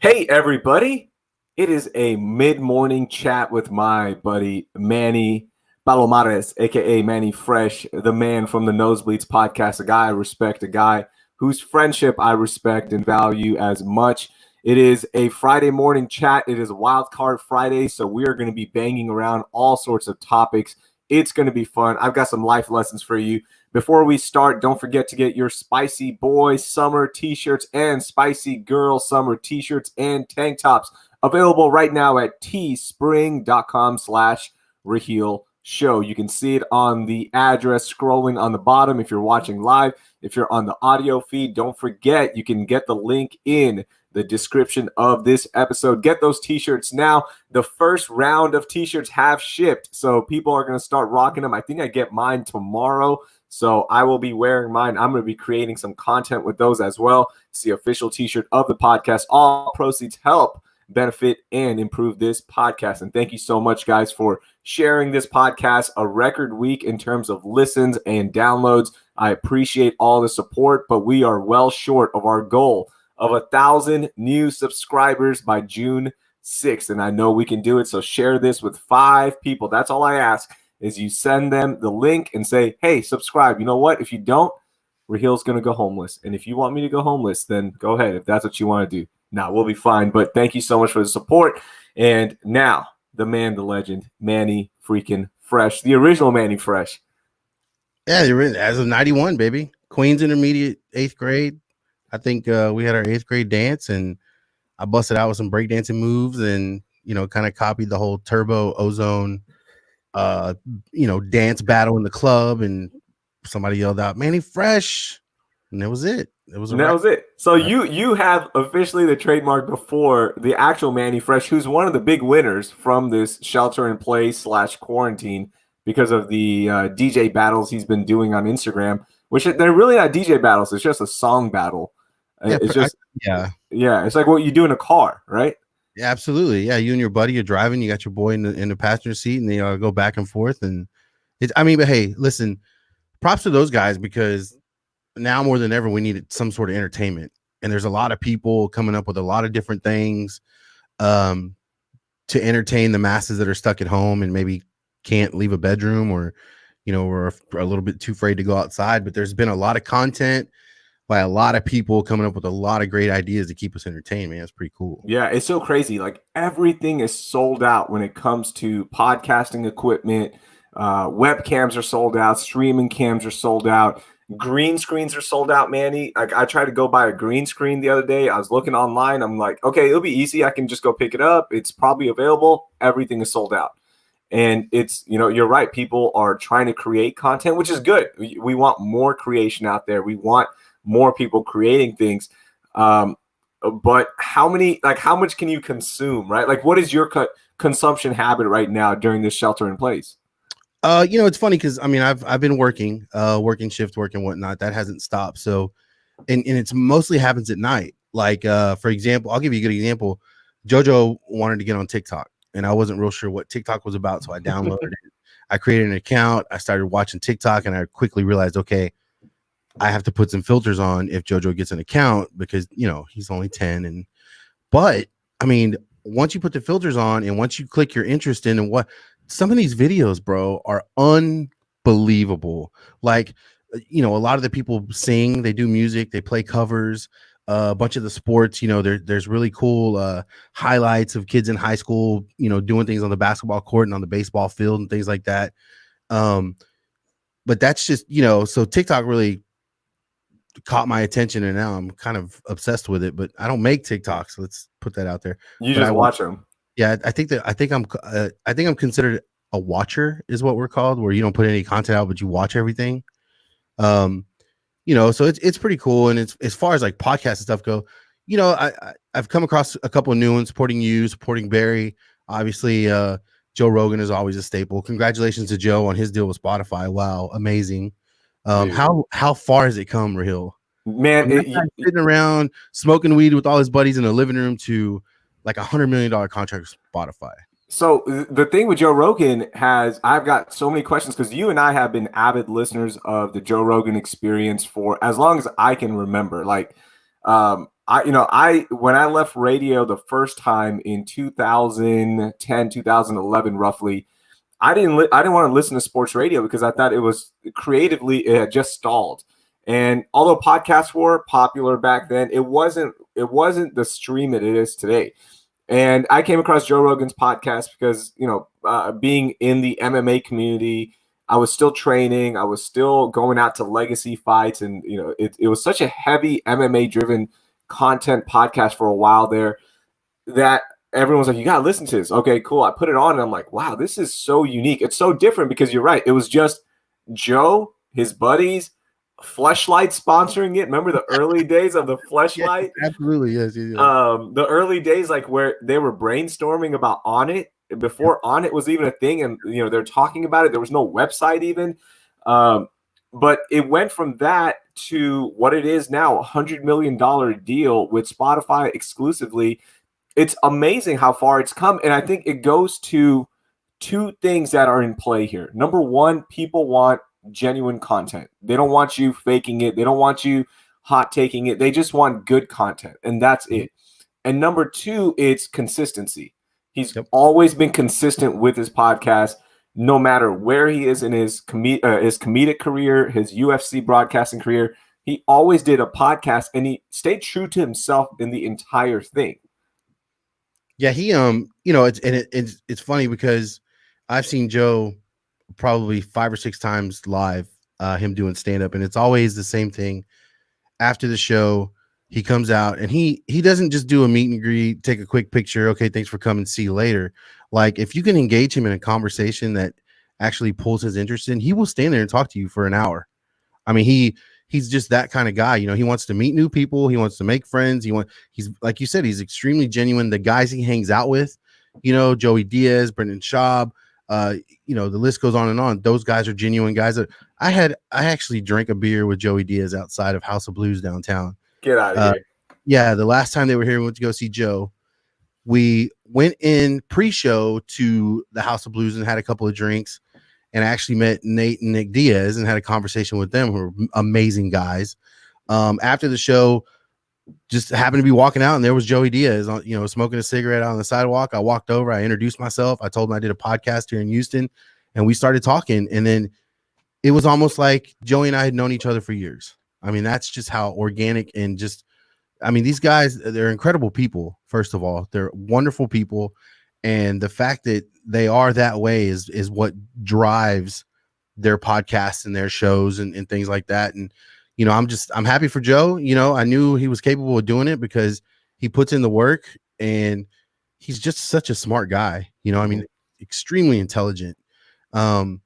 Hey, everybody. It is a mid-morning chat with my buddy, Manny Palomarez, a.k.a. Manny Fresh, the man from the Nosebleeds podcast, a guy I respect, a guy whose friendship I respect and value as much. It is a Friday morning chat. It is a wild card Friday, so we are going to be banging around all sorts of topics. It's going to be fun. I've got some life lessons for you. Before we start, don't forget to get your Spicy Boy summer t-shirts and Spicy Girl summer t-shirts and tank tops available right now at teespring.com/Raheel Show. You can see it on the address scrolling on the bottom if you're watching live. If you're on the audio feed, don't forget you can get the link in the description of this episode. Get those t-shirts now. The first round of t-shirts have shipped, so people are going to start rocking them. I think I get mine tomorrow. So I will be wearing mine. I'm going to be creating some content with those as well. It's the official t-shirt of the podcast. All proceeds help benefit and improve this podcast. And thank you so much, guys, for sharing this podcast. A record week in terms of listens and downloads. I appreciate all the support, but we are well short of our goal of 1,000 new subscribers by June 6th. And I know we can do it. So share this with 5 people. That's all I ask. Is you send them the link and say, hey, subscribe. You know what? If you don't, Raheel's going to go homeless. And if you want me to go homeless, then go ahead if that's what you want to do. Nah, we'll be fine. But thank you so much for the support. And now, the man, the legend, Manni freaking Fresh, the original Manni Fresh. Yeah, you're in as of 91, baby. Queens Intermediate, 8th grade. I think we had our 8th grade dance, and I busted out with some breakdancing moves and, kind of copied the whole Turbo Ozone dance battle in the club, and somebody yelled out Manni Fresh, and that was it. That was it. So you have officially the trademark before the actual Manni Fresh, who's one of the big winners from this shelter-in-place / quarantine because of the DJ battles he's been doing on Instagram, which they're really not DJ battles. It's just a song battle. It's like what you do in a car, right? Yeah, absolutely. Yeah, you and your buddy are driving. You got your boy in the passenger seat, and they go back and forth. And but hey, listen, props to those guys, because now more than ever we need some sort of entertainment. And there's a lot of people coming up with a lot of different things to entertain the masses that are stuck at home and maybe can't leave a bedroom, or we're a little bit too afraid to go outside. But there's been a lot of content by a lot of people coming up with a lot of great ideas to keep us entertained, man. It's pretty cool. Yeah, it's so crazy. Like, everything is sold out when it comes to podcasting equipment. Webcams are sold out. Streaming cams are sold out. Green screens are sold out, Manny. I tried to go buy a green screen the other day. I was looking online. I'm like, okay, it'll be easy. I can just go pick it up. It's probably available. Everything is sold out. And it's, you're right. People are trying to create content, which is good. We want more creation out there. We want more people creating things. But how much can you consume, right? Like, what is your consumption habit right now during this shelter in place? It's funny because I've been working shift work and whatnot. That hasn't stopped. So, and it's mostly happens at night. Like, for example, I'll give you a good example. JoJo wanted to get on TikTok, and I wasn't real sure what TikTok was about. So I downloaded it. I created an account. I started watching TikTok, and I quickly realized, okay, I have to put some filters on if JoJo gets an account, because, he's only 10. But once you put the filters on and once you click your interest in, and what some of these videos, bro, are unbelievable. Like, a lot of the people sing, they do music, they play covers, a bunch of the sports, there's really cool highlights of kids in high school, doing things on the basketball court and on the baseball field and things like that. But that's just, so TikTok really caught my attention, and now I'm kind of obsessed with it. But I don't make TikToks, so let's put that out there. You just watch them. Yeah, I think I'm considered a watcher, is what we're called, where you don't put any content out, but you watch everything. So it's pretty cool. And it's, as far as like podcasts and stuff go, I've come across a couple of new ones, supporting you, supporting Barry. Obviously, Joe Rogan is always a staple. Congratulations to Joe on his deal with Spotify. Wow, amazing. How far has it come, Raheel? Man, sitting around smoking weed with all his buddies in a living room to like $100 million contract with Spotify. So the thing with Joe Rogan I've got so many questions, because you and I have been avid listeners of the Joe Rogan Experience for as long as I can remember. Like, when I left radio the first time in 2010, 2011, roughly, I didn't want to listen to sports radio because I thought it was creatively, it had just stalled. And although podcasts were popular back then, it wasn't the stream that it is today. And I came across Joe Rogan's podcast because, being in the MMA community, I was still training. I was still going out to legacy fights. And, it was such a heavy MMA driven content podcast for a while there that everyone's like, you got to listen to this. Okay, cool. I put it on and I'm like, wow, this is so unique. It's so different because you're right. It was just Joe, his buddies, Fleshlight sponsoring it. Remember the early days of the Fleshlight? Yeah, absolutely, yes. The early days, like where they were brainstorming about On It before On It was even a thing, and they're talking about it. There was no website even, but it went from that to what it is now, $100 million deal with Spotify exclusively. It's amazing how far it's come, and I think it goes to two things that are in play here. Number one, people want genuine content. They don't want you faking it. They don't want you hot taking it. They just want good content, and that's it. And number two, it's consistency. He's always been consistent with his podcast, no matter where he is in his comedic career, his UFC broadcasting career. He always did a podcast, and he stayed true to himself in the entire thing. Yeah, he it's funny because I've seen Joe probably 5 or 6 times live, him doing stand-up, and it's always the same thing. After the show, he comes out and he doesn't just do a meet and greet, take a quick picture. Okay, thanks for coming. See you later. Like, if you can engage him in a conversation that actually pulls his interest in, he will stand there and talk to you for an hour. I mean, he's just that kind of guy. He wants to meet new people. He wants to make friends. He's like you said, he's extremely genuine. The guys he hangs out with, Joey Diaz, Brendan Schaub, the list goes on and on. Those guys are genuine guys. I actually drank a beer with Joey Diaz outside of House of Blues downtown. Get out of here. Yeah, the last time they were here, we went to go see Joe. We went in pre-show to the House of Blues and had a couple of drinks, and I actually met Nate and Nick Diaz and had a conversation with them, who are amazing guys. After the show, just happened to be walking out, and there was Joey Diaz, smoking a cigarette on the sidewalk. I walked over, I introduced myself, I told him I did a podcast here in Houston, and we started talking. And then it was almost like Joey and I had known each other for years. I mean, that's just how organic and just, I mean, these guys, they're incredible people. First of all, they're wonderful people. And the fact that they are that way is what drives their podcasts and their shows and things like that. And, I'm happy for Joe. I knew he was capable of doing it because he puts in the work, and he's just such a smart guy. I mean, extremely intelligent. And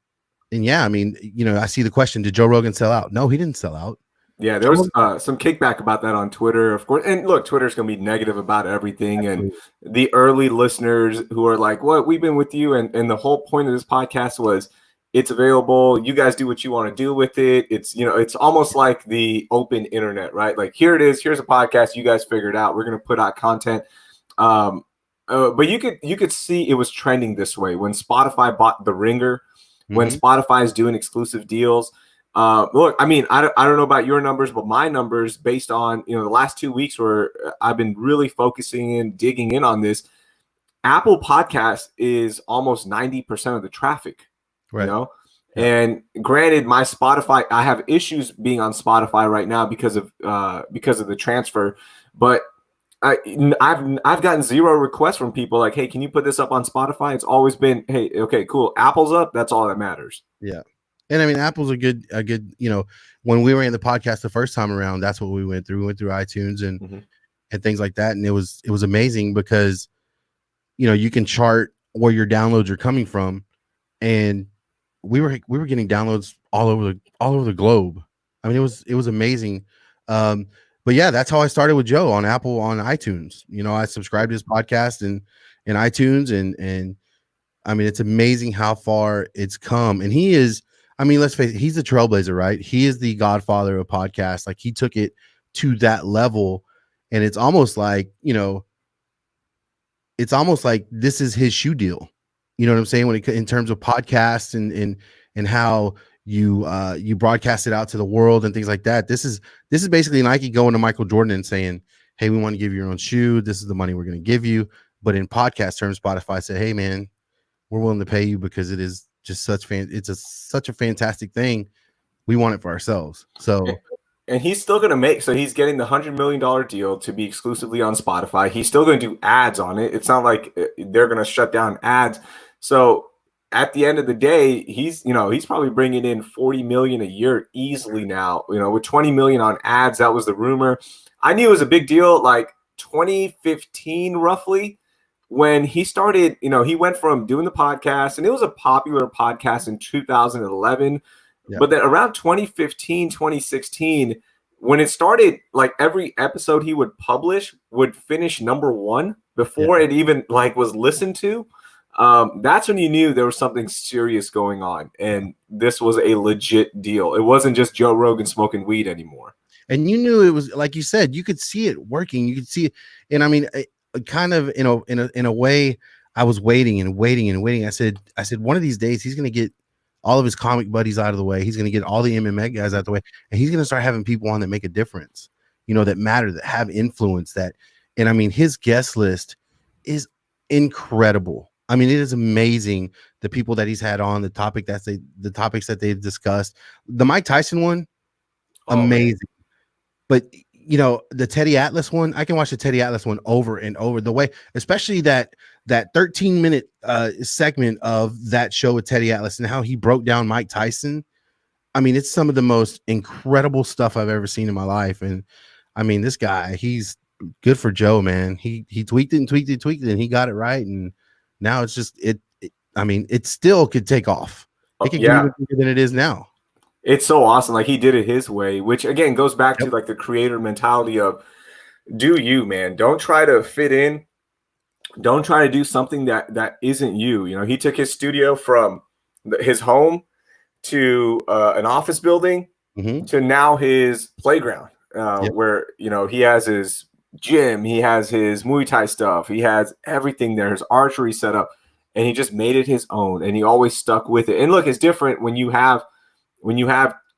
yeah, I mean, I see the question, did Joe Rogan sell out? No, he didn't sell out. Yeah, there was some kickback about that on Twitter, of course. And look, Twitter's going to be negative about everything. Absolutely. And the early listeners who are like, what, we've been with you. And the whole point of this podcast was, it's available. You guys do what you want to do with it. It's, it's almost like the open internet, right? Like, here it is. Here's a podcast. You guys figure it out. We're going to put out content. But you could see it was trending this way when Spotify bought The Ringer, when Spotify is doing exclusive deals. Look, I mean, I don't know about your numbers, but my numbers, based on, the last 2 weeks where I've been really focusing and digging in on this, Apple Podcast is almost 90% of the traffic. Right. Yeah. And granted, my Spotify, I have issues being on Spotify right now because of the transfer, but I've gotten zero requests from people like, hey, can you put this up on Spotify? It's always been, hey, okay, cool. Apple's up. That's all that matters. Yeah. And I mean, Apple's a good, when we were in the podcast the first time around, that's what we went through. We went through iTunes and things like that. And it was amazing because, you can chart where your downloads are coming from, and we were getting downloads all over the globe. I mean, it was amazing. But yeah, that's how I started with Joe on Apple, on iTunes. I subscribed to his podcast in iTunes, and I mean, it's amazing how far it's come. And he is, I mean, let's face it, he's the trailblazer, right? He is the godfather of podcasts. Like, he took it to that level, and it's almost like, this is his shoe deal. You know what I'm saying? In terms of podcasts and how you broadcast it out to the world and things like that. This is basically Nike going to Michael Jordan and saying, hey, we want to give you your own shoe. This is the money we're going to give you. But in podcast terms, Spotify said, hey, man, we're willing to pay you because it is just such a fantastic thing. We want it for ourselves. So, and he's still going to make, so he's getting the $100 million deal to be exclusively on Spotify. He's still going to do ads on it. It's not like they're going to shut down ads. So at the end of the day, he's probably bringing in 40 million a year easily now, with 20 million on ads. That was the rumor. I knew it was a big deal, like 2015 roughly, when he started, he went from doing the podcast, and it was a popular podcast in 2011. yeah. But then around 2015, 2016, when it started, like every episode he would publish would finish #1 before it even like was listened to. That's when you knew there was something serious going on, and this was a legit deal. It wasn't just Joe Rogan smoking weed anymore. And you knew it was, like you said, you could see it working. You could see it, and I mean, kind of in a way, I was waiting and waiting and waiting. I said, one of these days he's going to get all of his comic buddies out of the way. He's going to get all the MMA guys out of the way, and he's going to start having people on that make a difference, that matter, that have influence. And I mean, his guest list is incredible. I mean, it is amazing, the people that he's had on, the topics that they've discussed. The Mike Tyson one, amazing. But the Teddy Atlas one, I can watch the Teddy Atlas one over and over. The way, especially that 13-minute segment of that show with Teddy Atlas and how he broke down Mike Tyson. I mean, it's some of the most incredible stuff I've ever seen in my life. And I mean, this guy, he's good for Joe, man. He tweaked it, and he got it right. And now it's just I mean, it still could take off. It could get even bigger than it is now. It's so awesome. Like, he did it his way, which again goes back to like the creator mentality of do you, man. Don't try to fit in. Don't try to do something that isn't you. He took his studio from his home to an office building to now his playground, where, he has his gym, he has his Muay Thai stuff, he has everything there, his archery set up, and he just made it his own, and he always stuck with it. And look, it's different when you have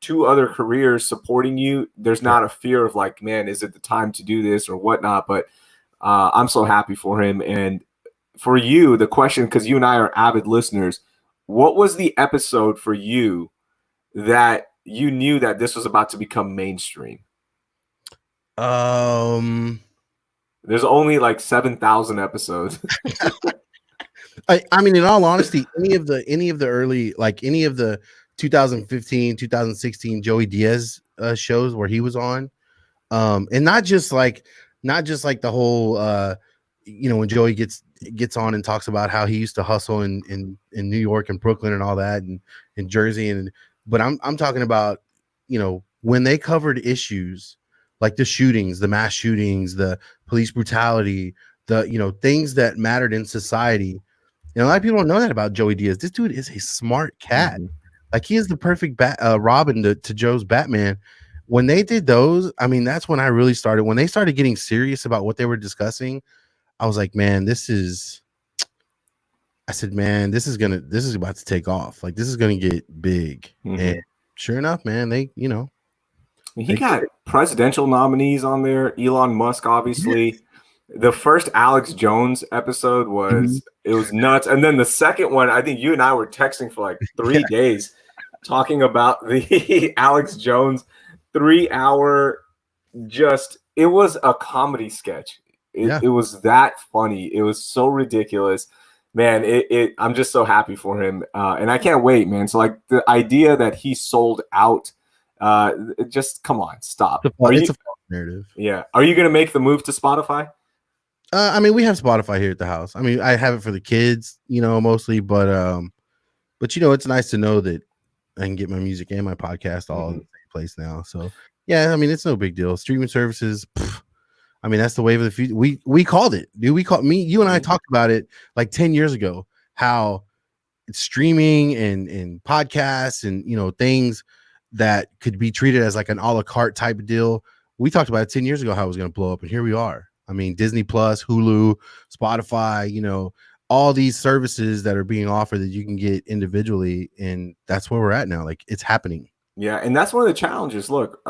two other careers supporting you. There's not a fear of like, man, is it the time to do this or whatnot? But I'm so happy for him. And for you, the question, because you and I are avid listeners, what was the episode for you that you knew that this was about to become mainstream? There's only like 7,000 episodes. I mean, in all honesty, any of the early, like any of the 2015, 2016 Joey Diaz shows where he was on, and not just like the whole when Joey gets on and talks about how he used to hustle in New York and Brooklyn and all that, and in Jersey, but I'm talking about when they covered issues like the shootings, the mass shootings, the police brutality, the things that mattered in society. A lot of people don't know that about Joey Diaz. This dude is a smart cat. Like, he is the perfect Robin to Joe's Batman. When they did those, I mean, that's when I really started. When they started getting serious about what they were discussing, I was like, man, this is about to take off. Like, this is gonna get big. And sure enough, man, he got presidential nominees on there. Elon Musk, obviously. The first Alex Jones episode was it was nuts, and then the second one, I think you and I were texting for like 3 days, talking about the Alex Jones 3-hour. It was a comedy sketch. It was that funny. It was so ridiculous, man. I'm just so happy for him, and I can't wait, man. So like the idea that he sold out, just come on, stop. It's a false narrative. Yeah, are you gonna make the move to Spotify? I mean, we have Spotify here at the house. I mean, I have it for the kids, mostly, but it's nice to know that I can get my music and my podcast all in the same place now. So yeah, I mean, it's no big deal. Streaming services, I mean, that's the wave of the future. We called it, dude. You and I talked about it like 10 years ago, how streaming and podcasts and things that could be treated as like an a la carte type of deal. We talked about it 10 years ago how it was going to blow up, and here we are. I mean, Disney Plus, Hulu, Spotify, all these services that are being offered that you can get individually, and that's where we're at now. Like, it's happening. Yeah, and that's one of the challenges. Look,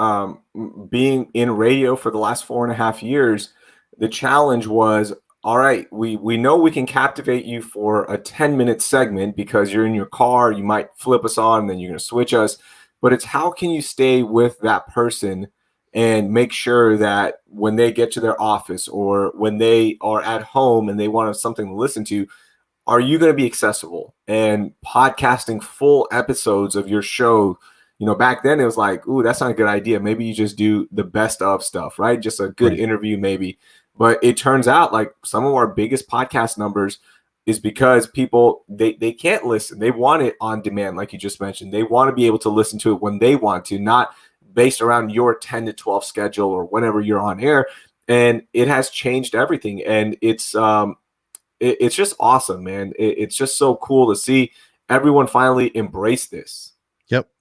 being in radio for the last 4.5 years, the challenge was, all right, we know we can captivate you for a 10-minute segment because you're in your car, you might flip us on, and then you're going to switch us. But it's how can you stay with that person and make sure that when they get to their office or when they are at home and they want something to listen to, are you going to be accessible? And podcasting full episodes of your show, back then it was like, ooh, that's not a good idea. Maybe you just do the best of stuff, right? Just a good interview, maybe. But it turns out like some of our biggest podcast numbers is because people, they can't listen. They want it on demand, like you just mentioned. They want to be able to listen to it when they want to, not based around your 10 to 12 schedule or whenever you're on air. And it has changed everything. And it's just awesome, man. It's just so cool to see everyone finally embrace this.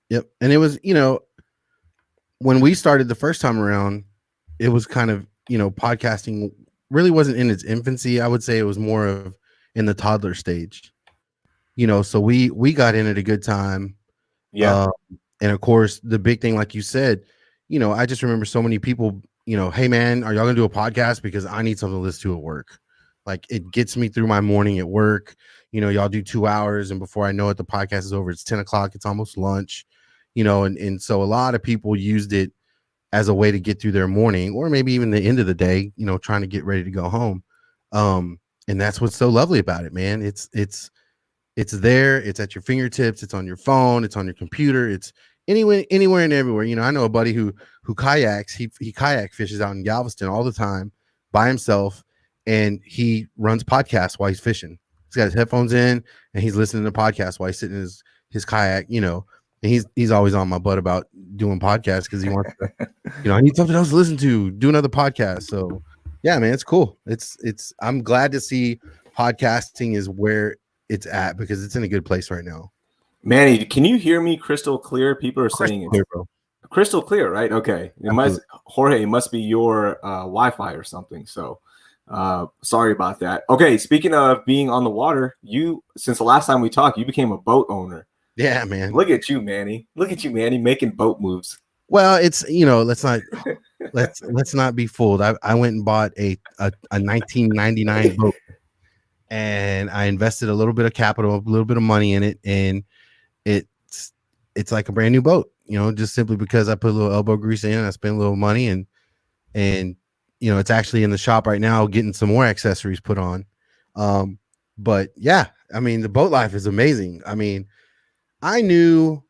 Yep. And it was, when we started the first time around, it was kind of, podcasting really wasn't in its infancy. I would say it was more of in the toddler stage, so we got in at a good time. Yeah. And of course, the big thing, like you said, I just remember so many people, hey man, are y'all gonna do a podcast? Because I need something to listen to at work. Like it gets me through my morning at work. Y'all do 2 hours, and before I know it, the podcast is over. It's 10 o'clock. It's almost lunch, and so a lot of people used it as a way to get through their morning or maybe even the end of the day, trying to get ready to go home. And that's what's so lovely about it, man. It's there. It's at your fingertips. It's on your phone. It's on your computer. It's anywhere and everywhere. I know a buddy who kayaks. He kayak fishes out in Galveston all the time by himself, and he runs podcasts while he's fishing. He's got his headphones in and he's listening to podcasts while he's sitting in his kayak, and he's always on my butt about doing podcasts because he wants to, I need something else to listen to, do another podcast. So yeah, man, it's cool. I'm glad to see podcasting is where it's at because it's in a good place right now. Manny, can you hear me crystal clear? People are saying Clear, bro. Crystal clear, right? Okay. Jorge, it must be your Wi-Fi or something. So sorry about that. Okay, speaking of being on the water, since the last time we talked, you became a boat owner. Yeah, man. Look at you, Manny. Making boat moves. Well, it's let's not be fooled. I went and bought a 1999 boat, and I invested a little bit of capital, a little bit of money in it, and it's like a brand new boat, just simply because I put a little elbow grease in, I spent a little money, and it's actually in the shop right now getting some more accessories put on. But yeah, I mean, the boat life is amazing. I mean, I knew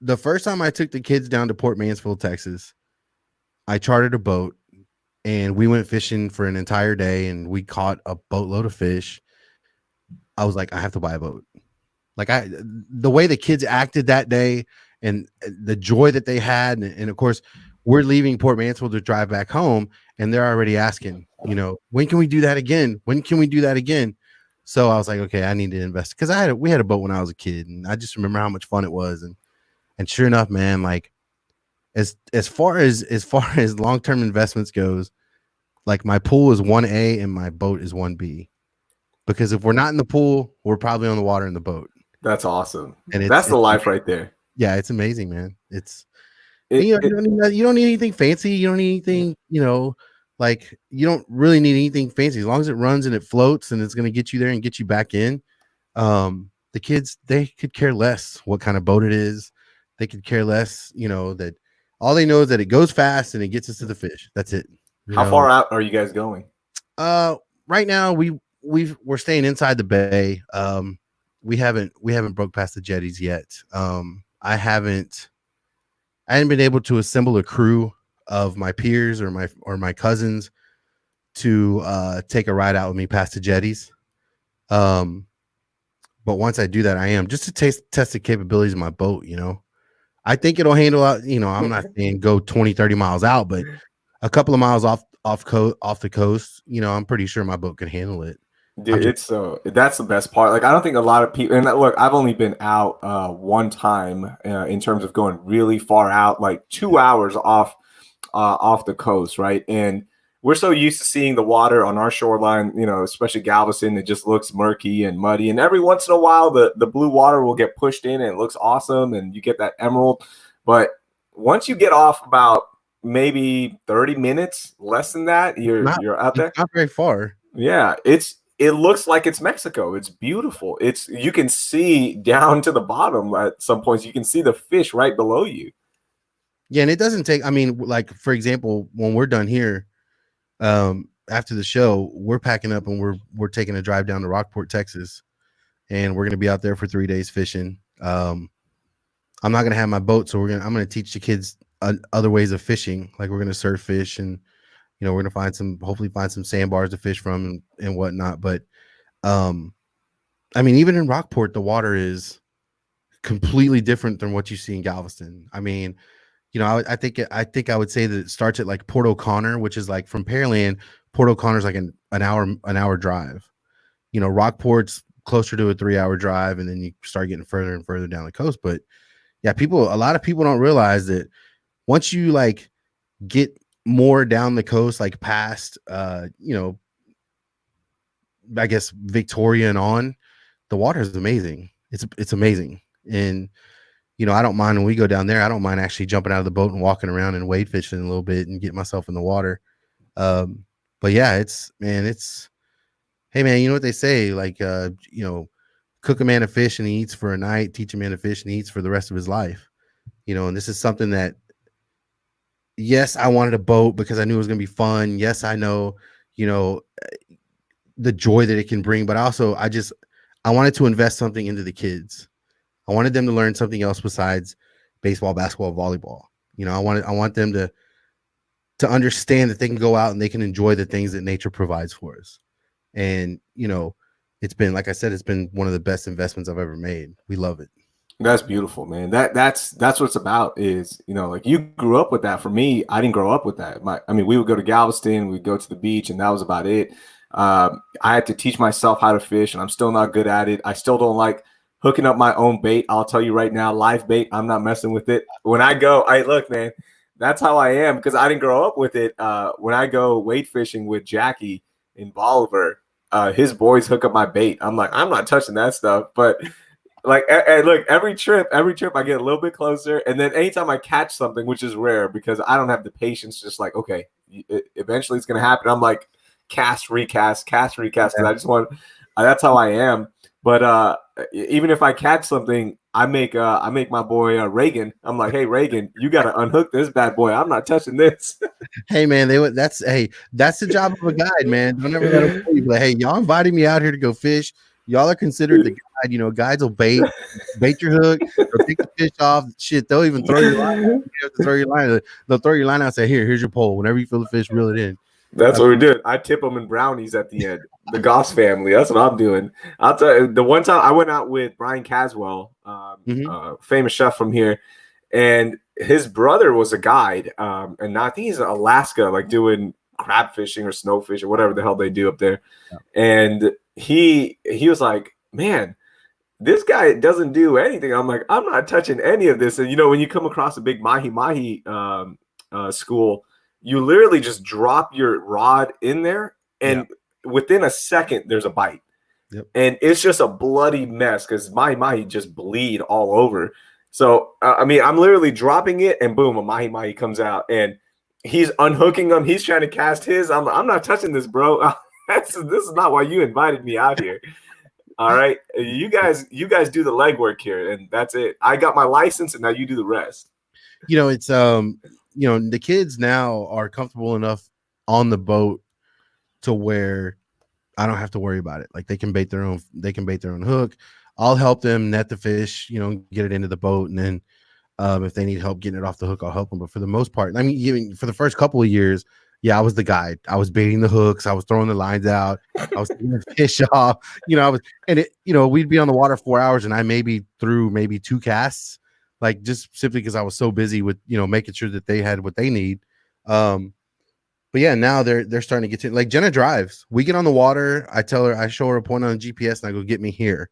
the first time I took the kids down to Port Mansfield, Texas, I chartered a boat and we went fishing for an entire day and we caught a boatload of fish. I was like, I have to buy a boat. Like the way the kids acted that day and the joy that they had. And of course, we're leaving Port Mansfield to drive back home and they're already asking, when can we do that again? When can we do that again? So I was like, okay, I need to invest because we had a boat when I was a kid and I just remember how much fun it was. And sure enough, man, like as far as long-term investments goes, like my pool is 1A and my boat is 1B. Because if we're not in the pool, we're probably on the water in the boat. That's awesome. And that's the life right there. Yeah, it's amazing, man. You don't need anything fancy. You don't need anything, like you don't really need anything fancy as long as it runs and it floats and it's going to get you there and get you back in. The kids, they could care less what kind of boat it is. They could care less, that all they know is that it goes fast and it gets us to the fish. That's it. How far out are you guys going? Right now we're staying inside the bay. We haven't broke past the jetties yet. I hadn't been able to assemble a crew of my peers or my cousins to take a ride out with me past the jetties. But once I do that, I am just to test the capabilities of my boat. I think it'll handle out. I'm not saying go 20, 30 miles out, but a couple of miles off the coast. I'm pretty sure my boat can handle it. Dude, that's the best part. Like, I don't think a lot of people, and look, I've only been out one time in terms of going really far out, like 2 hours off the coast, right? And we're so used to seeing the water on our shoreline, especially Galveston, it just looks murky and muddy. And every once in a while, the blue water will get pushed in and it looks awesome and you get that emerald. But once you get off about maybe 30 minutes, less than that. You're out It's there. not very far. Yeah, it looks like it's Mexico. It's beautiful. It's you can see down to the bottom at some points. You can see the fish right below you. Yeah, and it doesn't take. I mean, like for example, when we're done here, after the show, we're packing up and we're taking a drive down to Rockport, Texas, and we're gonna be out there for 3 days fishing. I'm not gonna have my boat, so I'm gonna teach the kids other ways of fishing. Like we're gonna surf fish, and we're gonna hopefully find some sandbars to fish from and whatnot. But I mean, even in Rockport, the water is completely different than what you see in Galveston. I mean, I think I would say that it starts at like Port O'Connor, which is like from Pearland. Port O'Connor's like an hour drive. Rockport's closer to a 3-hour drive, and then you start getting further and further down the coast. But yeah, a lot of people don't realize that once you like get more down the coast, like past I guess Victoria and on, the water is amazing. It's amazing. And I don't mind when we go down there. I don't mind actually jumping out of the boat and walking around and wade fishing a little bit and get myself in the water. But yeah, hey man, you know what they say, like cook a man a fish and he eats for a night, teach a man to fish and he eats for the rest of his life. And this is something that, yes, I wanted a boat because I knew it was going to be fun. Yes, I know, the joy that it can bring, but also I wanted to invest something into the kids. I wanted them to learn something else besides baseball, basketball, volleyball. I want them to understand that they can go out and they can enjoy the things that nature provides for us. And, it's been, like I said, it's been one of the best investments I've ever made. We love it. That's beautiful, man. That's what it's about is, like you grew up with that. For me, I didn't grow up with that. We would go to Galveston, we'd go to the beach, and that was about it. I had to teach myself how to fish, and I'm still not good at it. I still don't like hooking up my own bait. I'll tell you right now, live bait, I'm not messing with it. When I go, look, man, that's how I am because I didn't grow up with it. When I go wade fishing with Jackie in Bolivar, his boys hook up my bait. I'm like, I'm not touching that stuff. But like, and look, every trip, I get a little bit closer. And then anytime I catch something, which is rare because I don't have the patience, just like, okay, eventually it's going to happen. I'm like, cast, recast. Because I just want, that's how I am. But even if I catch something, I make my boy Reagan. I'm like, hey Reagan, you got to unhook this bad boy. I'm not touching this. Hey man, that's the job of a guide, man. Don't ever let them fool you. Like, hey, y'all invited me out here to go fish. Y'all are considered the guide. Guides will bait your hook. They'll take the fish off. Shit, they'll even throw your line. You have to throw your line. They'll throw your line out and say, here's your pole. Whenever you feel the fish, reel it in. That's what we did. I tip them in brownies at the end. The Goss family. That's what I'm doing. I'll tell you, the one time I went out with Brian Caswell, famous chef from here, and his brother was a guide. And I think he's in Alaska, like doing crab fishing or snow fish or whatever the hell they do up there. Yeah. And he was like, man, this guy doesn't do anything. I'm like, I'm not touching any of this. And when you come across a big mahi school, you literally just drop your rod in there, and within a second, there's a bite. Yep. And it's just a bloody mess because mahi just bleed all over. So, I'm literally dropping it, and boom, a mahi comes out, and he's unhooking them. He's trying to cast his. I'm not touching this, bro. This is not why you invited me out here. All right, you guys do the legwork here, and that's it. I got my license, and now you do the rest. It's the kids now are comfortable enough on the boat to where I don't have to worry about it. Like they can bait their own hook. I'll help them net the fish, get it into the boat. And then if they need help getting it off the hook, I'll help them. But for the most part, even for the first couple of years, yeah, I was the guide. I was baiting the hooks. I was throwing the lines out. I was taking the fish off. We'd be on the water 4 hours and I threw 2 casts. Like just simply because I was so busy with making sure that they had what they need. But yeah, now they're starting to get to, like, Jenna drives. We get on the water. I show her a point on the GPS and I go, get me here.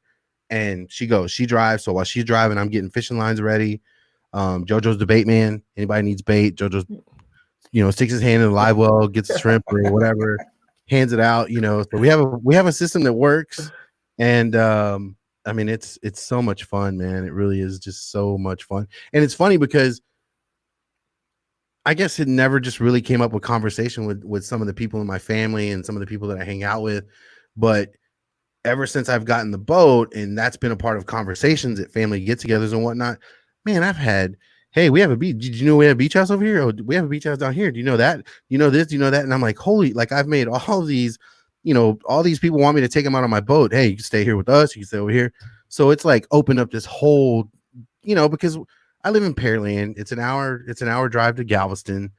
And she drives. So while she's driving, I'm getting fishing lines ready. JoJo's the bait man. Anybody needs bait, JoJo's sticks his hand in the live well, gets a shrimp or whatever, hands it out. So we have a system that works. And it's so much fun, man. It really is just so much fun. And it's funny because I guess it never just really came up with conversation with some of the people in my family and some of the people that I hang out with. But ever since I've gotten the boat, and that's been a part of conversations at family get-togethers and whatnot, man, I've had, hey, we have a beach. Did you know we have a beach house over here? Oh, we have a beach house down here. Do you know that? You know this? Do you know that? And I'm like, holy, like I've made all these, all these people want me to take them out on my boat. Hey, you can stay here with us. You can stay over here. So it's like opened up this whole, because I live in Pearland. It's an hour drive to Galveston.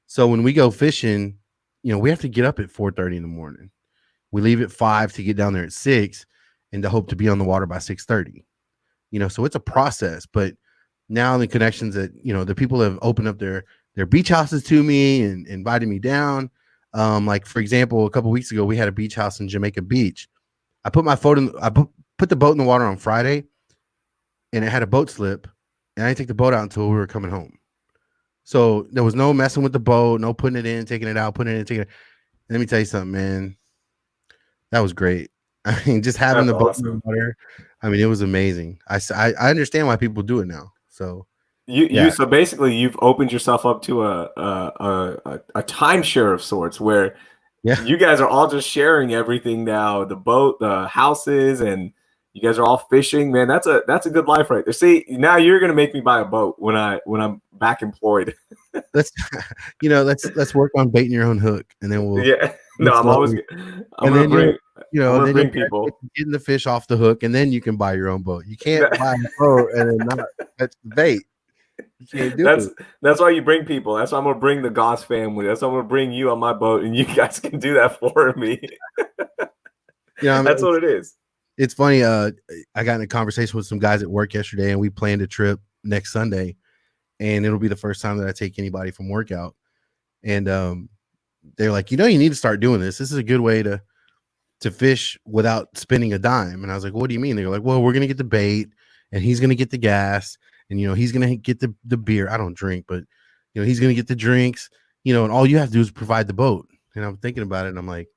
So when we go fishing, we have to get up at 4:30 in the morning. We leave at 5 to get down there at 6 and to hope to be on the water by 6:30. So it's a process, but now the connections that, the people have opened up their beach houses to me and invited me down. Like for example, a couple weeks ago, we had a beach house in Jamaica Beach. I put my I put the boat in the water on Friday and it had a boat slip and I didn't take the boat out until we were coming home. So there was no messing with the boat, no putting it in, taking it out, putting it in, taking it. Let me tell you something, man. That was great. I mean, just having That's the boat in the awesome. water. I mean, it was amazing. I understand why people do it now. So So basically you've opened yourself up to a timeshare of sorts where yeah. you guys are all just sharing everything now, the boat, the houses, and you guys are all fishing. Man, that's a good life right there. See, now you're gonna make me buy a boat when I'm back employed. Let's let's work on baiting your own hook, and then Yeah. No, we'll slowly, I'm and gonna then bring I'm gonna then you'll bring be people. getting the fish off the hook, and then you can buy your own boat. You can't buy a boat and then not catch the bait. You can't do That's it. that's why you bring people. That's why I'm gonna bring the Goss family. That's why I'm gonna bring you on my boat, and you guys can do that for me. I mean, That's what it is. it's funny. I got in a conversation with some guys at work yesterday, and we planned a trip next Sunday, and it'll be the first time that I take anybody from work out. And they're like, you need to start doing this. This is a good way to fish without spending a dime. And I was like, what do you mean? They're like, well, we're gonna get the bait, and he's gonna get the gas, and he's gonna get the beer. I don't drink, but he's gonna get the drinks. And all you have to do is provide the boat. And I'm thinking about it, and I'm like,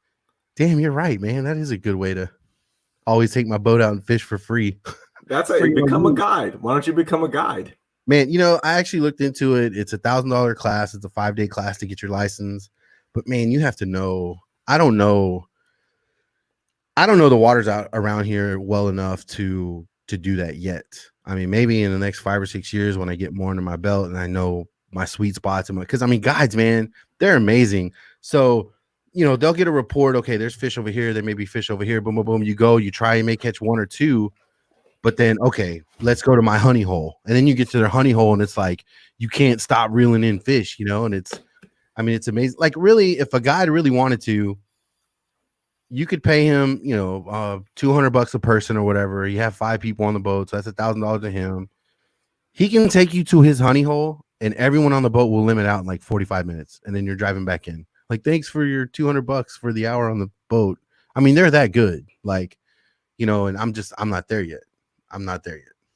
damn, you're right, man. That is a good way to always take my boat out and fish for free. That's Free it. on Become a you. guide. Why don't you become a guide? Man, I actually looked into it. It's $1,000 class. It's a 5-day class to get your license. But man, you have to know. I don't know the waters out around here well enough to do that yet. I mean, maybe in the next 5 or 6 years when I get more under my belt and I know my sweet spots and because I mean, guides, man, they're amazing. So, they'll get a report. Okay, there's fish over here. There may be fish over here. Boom, boom, boom. You go, you try, you may catch one or two. But then, okay, let's go to my honey hole. And then you get to their honey hole and it's like, you can't stop reeling in fish, and it's amazing. Like really, if a guide really wanted to, you could pay him, $200 a person or whatever. You have 5 people on the boat. So that's $1,000 to him. He can take you to his honey hole and everyone on the boat will limit out in like 45 minutes. And then you're driving back in. Like, thanks for your $200 for the hour on the boat. I mean, they're that good. Like, and I'm not there yet.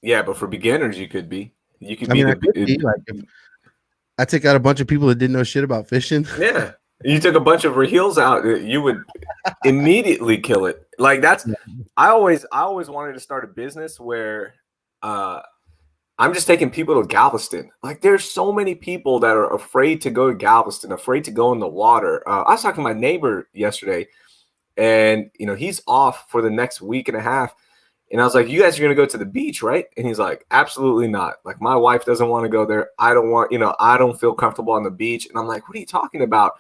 Yeah, but for beginners, you could be. You could I be mean, I could be like if I took out a bunch of people that didn't know shit about fishing. Yeah. You took a bunch of Raheels out, you would immediately kill it. Like I always wanted to start a business where I'm just taking people to Galveston. Like there's so many people that are afraid to go to Galveston, afraid to go in the water. I was talking to my neighbor yesterday and he's off for the next week and a half. And I was like, you guys are going to go to the beach, right? And he's like, absolutely not. Like, my wife doesn't want to go there. I don't want, I don't feel comfortable on the beach. And I'm like, what are you talking about?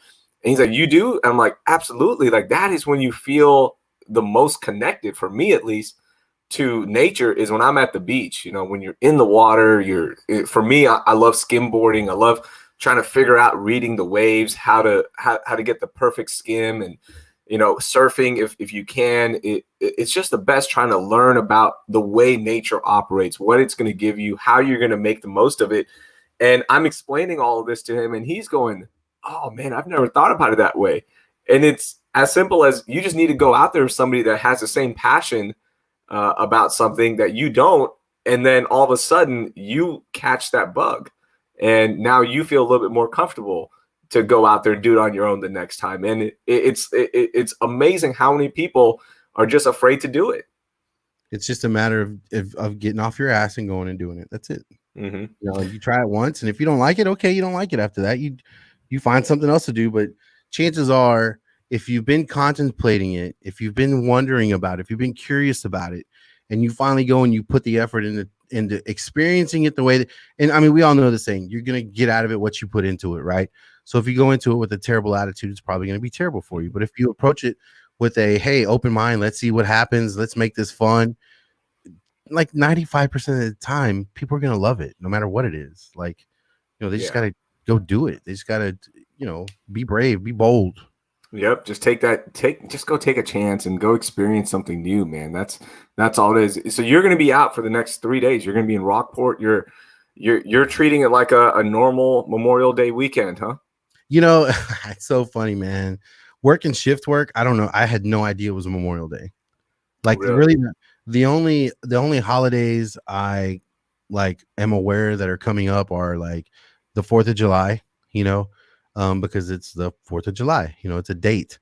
And he's like, you do? And I'm like, absolutely. Like, that is when you feel the most connected, for me at least, to nature is when I'm at the beach. When you're in the water, for me, I love skimboarding. I love trying to figure out reading the waves, how to get the perfect skim and, surfing if you can. It's just the best trying to learn about the way nature operates, what it's going to give you, how you're going to make the most of it. And I'm explaining all of this to him and he's going, oh man, I've never thought about it that way. And it's as simple as you just need to go out there with somebody that has the same passion about something that you don't. And then all of a sudden you catch that bug and now you feel a little bit more comfortable to go out there and do it on your own the next time. And it's amazing how many people are just afraid to do it. It's just a matter of getting off your ass and going and doing it. That's it. Mm-hmm. You know, you try it once, and if you don't like it, okay, you don't like it. After that, you find something else to do. But chances are, if you've been contemplating it, if you've been wondering about it, if you've been curious about it, and you finally go and you put the effort into experiencing it the way that, and I mean, we all know the saying, you're gonna get out of it what you put into it, right? So if you go into it with a terrible attitude, it's probably gonna be terrible for you. But if you approach it with a hey, open mind, let's see what happens, let's make this fun, like 95% of the time, people are gonna love it, no matter what it is. Like, you know, they just Yeah. gotta go do it. They just gotta, be brave, be bold. Yep. Just just go take a chance and go experience something new, man. That's all it is. So you're going to be out for the next 3 days. You're going to be in Rockport. You're treating it like a normal Memorial Day weekend, huh? You know, it's so funny, man. Working shift work, I don't know. I had no idea it was Memorial Day. Like, Really? really, the only holidays I like am aware that are coming up are like the 4th of July, because it's the 4th of July, it's a date.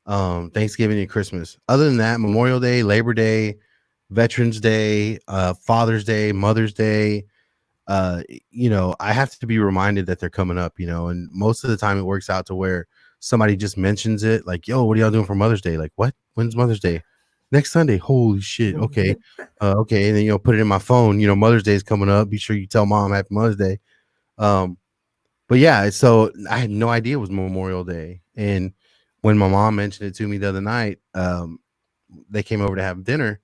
Thanksgiving and Christmas. Other than that, Memorial Day, Labor Day, Veterans Day, Father's Day, Mother's Day, I have to be reminded that they're coming up, and most of the time it works out to where somebody just mentions it, like, yo, what are y'all doing for Mother's Day? Like, what? When's Mother's Day? Next Sunday. Holy shit. Okay. Okay. And then, put it in my phone, Mother's Day is coming up. Be sure you tell mom happy Mother's Day. But yeah, so I had no idea it was Memorial Day. And when my mom mentioned it to me the other night, they came over to have dinner.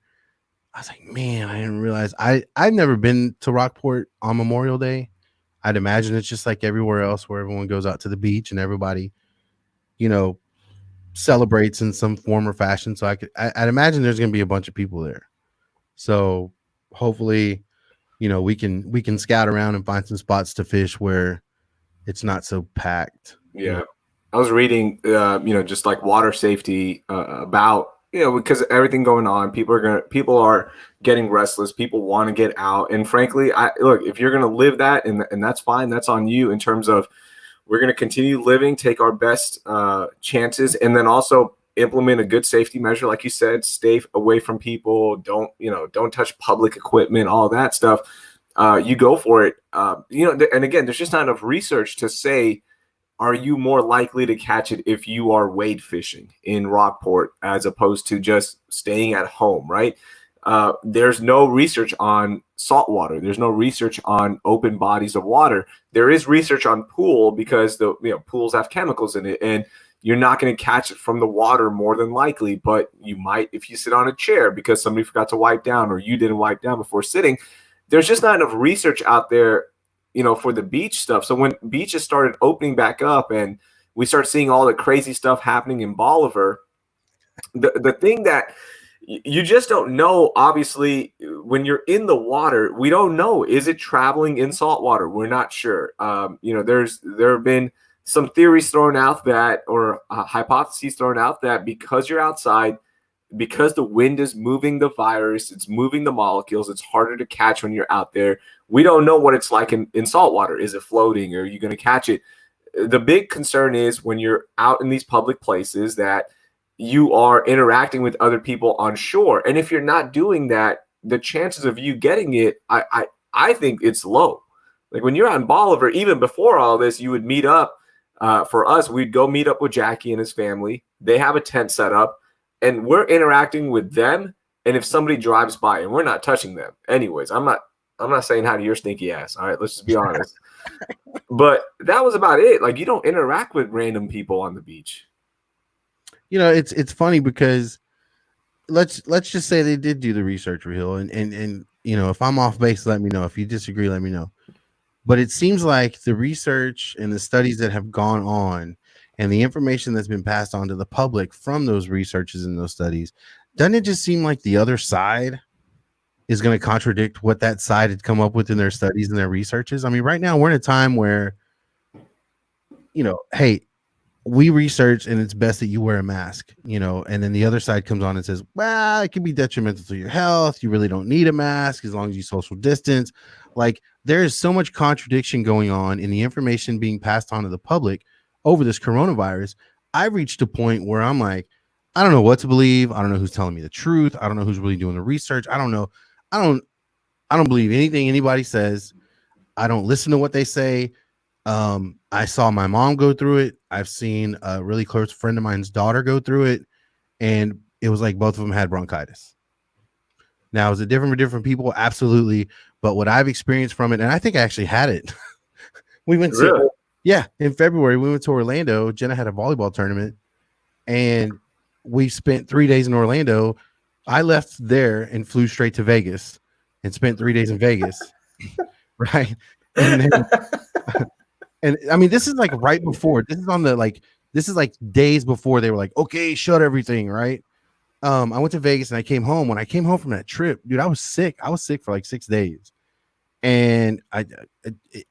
I was like, man, I didn't realize I've never been to Rockport on Memorial Day. I'd imagine it's just like everywhere else where everyone goes out to the beach and everybody, you know, celebrates in some form or fashion. So I'd imagine there's going to be a bunch of people there. So hopefully, we can scout around and find some spots to fish where it's not so packed. Yeah. I was reading, just like water safety about, because everything going on, people are getting restless. People want to get out. And frankly, look, if you're going to live that and that's fine, that's on you in terms of we're going to continue living, take our best chances, and then also implement a good safety measure. Like you said, stay away from people. Don't touch public equipment, all that stuff. You go for it. And again, there's just not enough research to say, are you more likely to catch it if you are wade fishing in Rockport as opposed to just staying at home, right? There's no research on saltwater. There's no research on open bodies of water. There is research on pool because the pools have chemicals in it, and you're not going to catch it from the water more than likely, but you might if you sit on a chair because somebody forgot to wipe down or you didn't wipe down before sitting. There's just not enough research out there, for the beach stuff. So when beaches started opening back up and we start seeing all the crazy stuff happening in Bolivar, the thing that you just don't know, obviously, when you're in the water, we don't know. Is it traveling in salt water? We're not sure. There have been some theories thrown out or hypotheses thrown out that because you're outside, because the wind is moving the virus, it's moving the molecules, it's harder to catch when you're out there. We don't know what it's like in salt water. Is it floating? Or are you going to catch it? The big concern is when you're out in these public places that you are interacting with other people on shore. And if you're not doing that, the chances of you getting it, I think it's low. Like when you're on Bolivar, even before all this, you would meet up. For us, we'd go meet up with Jackie and his family. They have a tent set up. And we're interacting with them. And if somebody drives by and we're not touching them, anyways, I'm not saying hi to your stinky ass. All right, let's just be honest. But that was about it. Like you don't interact with random people on the beach. It's funny because let's just say they did do the research, Raheel, and if I'm off base, let me know. If you disagree, let me know. But it seems like the research and the studies that have gone on and the information that's been passed on to the public from those researches and those studies, doesn't it just seem like the other side is going to contradict what that side had come up with in their studies and their researches? I mean, right now we're in a time where, hey, we research and it's best that you wear a mask, and then the other side comes on and says, well, it can be detrimental to your health. You really don't need a mask as long as you social distance. Like there is so much contradiction going on in the information being passed on to the public over this coronavirus. I've reached a point where I'm like, I don't know what to believe. I don't know who's telling me the truth. I don't know who's really doing the research. I don't know. I don't believe anything anybody says. I don't listen to what they say. I saw my mom go through it. I've seen a really close friend of mine's daughter go through it, and it was like both of them had bronchitis. Now, is it different for different people? Absolutely. But what I've experienced from it, and I think I actually had it. We went to, Really? yeah, in February, we went to Orlando. Jenna had a volleyball tournament, and we spent 3 days in Orlando. I left there and flew straight to Vegas and spent 3 days in Vegas. Right. And then, and I mean, this is like right before, this is on the like, this is like days before they were like, okay, shut everything. Right. I went to Vegas and I came home. When I came home from that trip, dude, I was sick. I was sick for like 6 days. And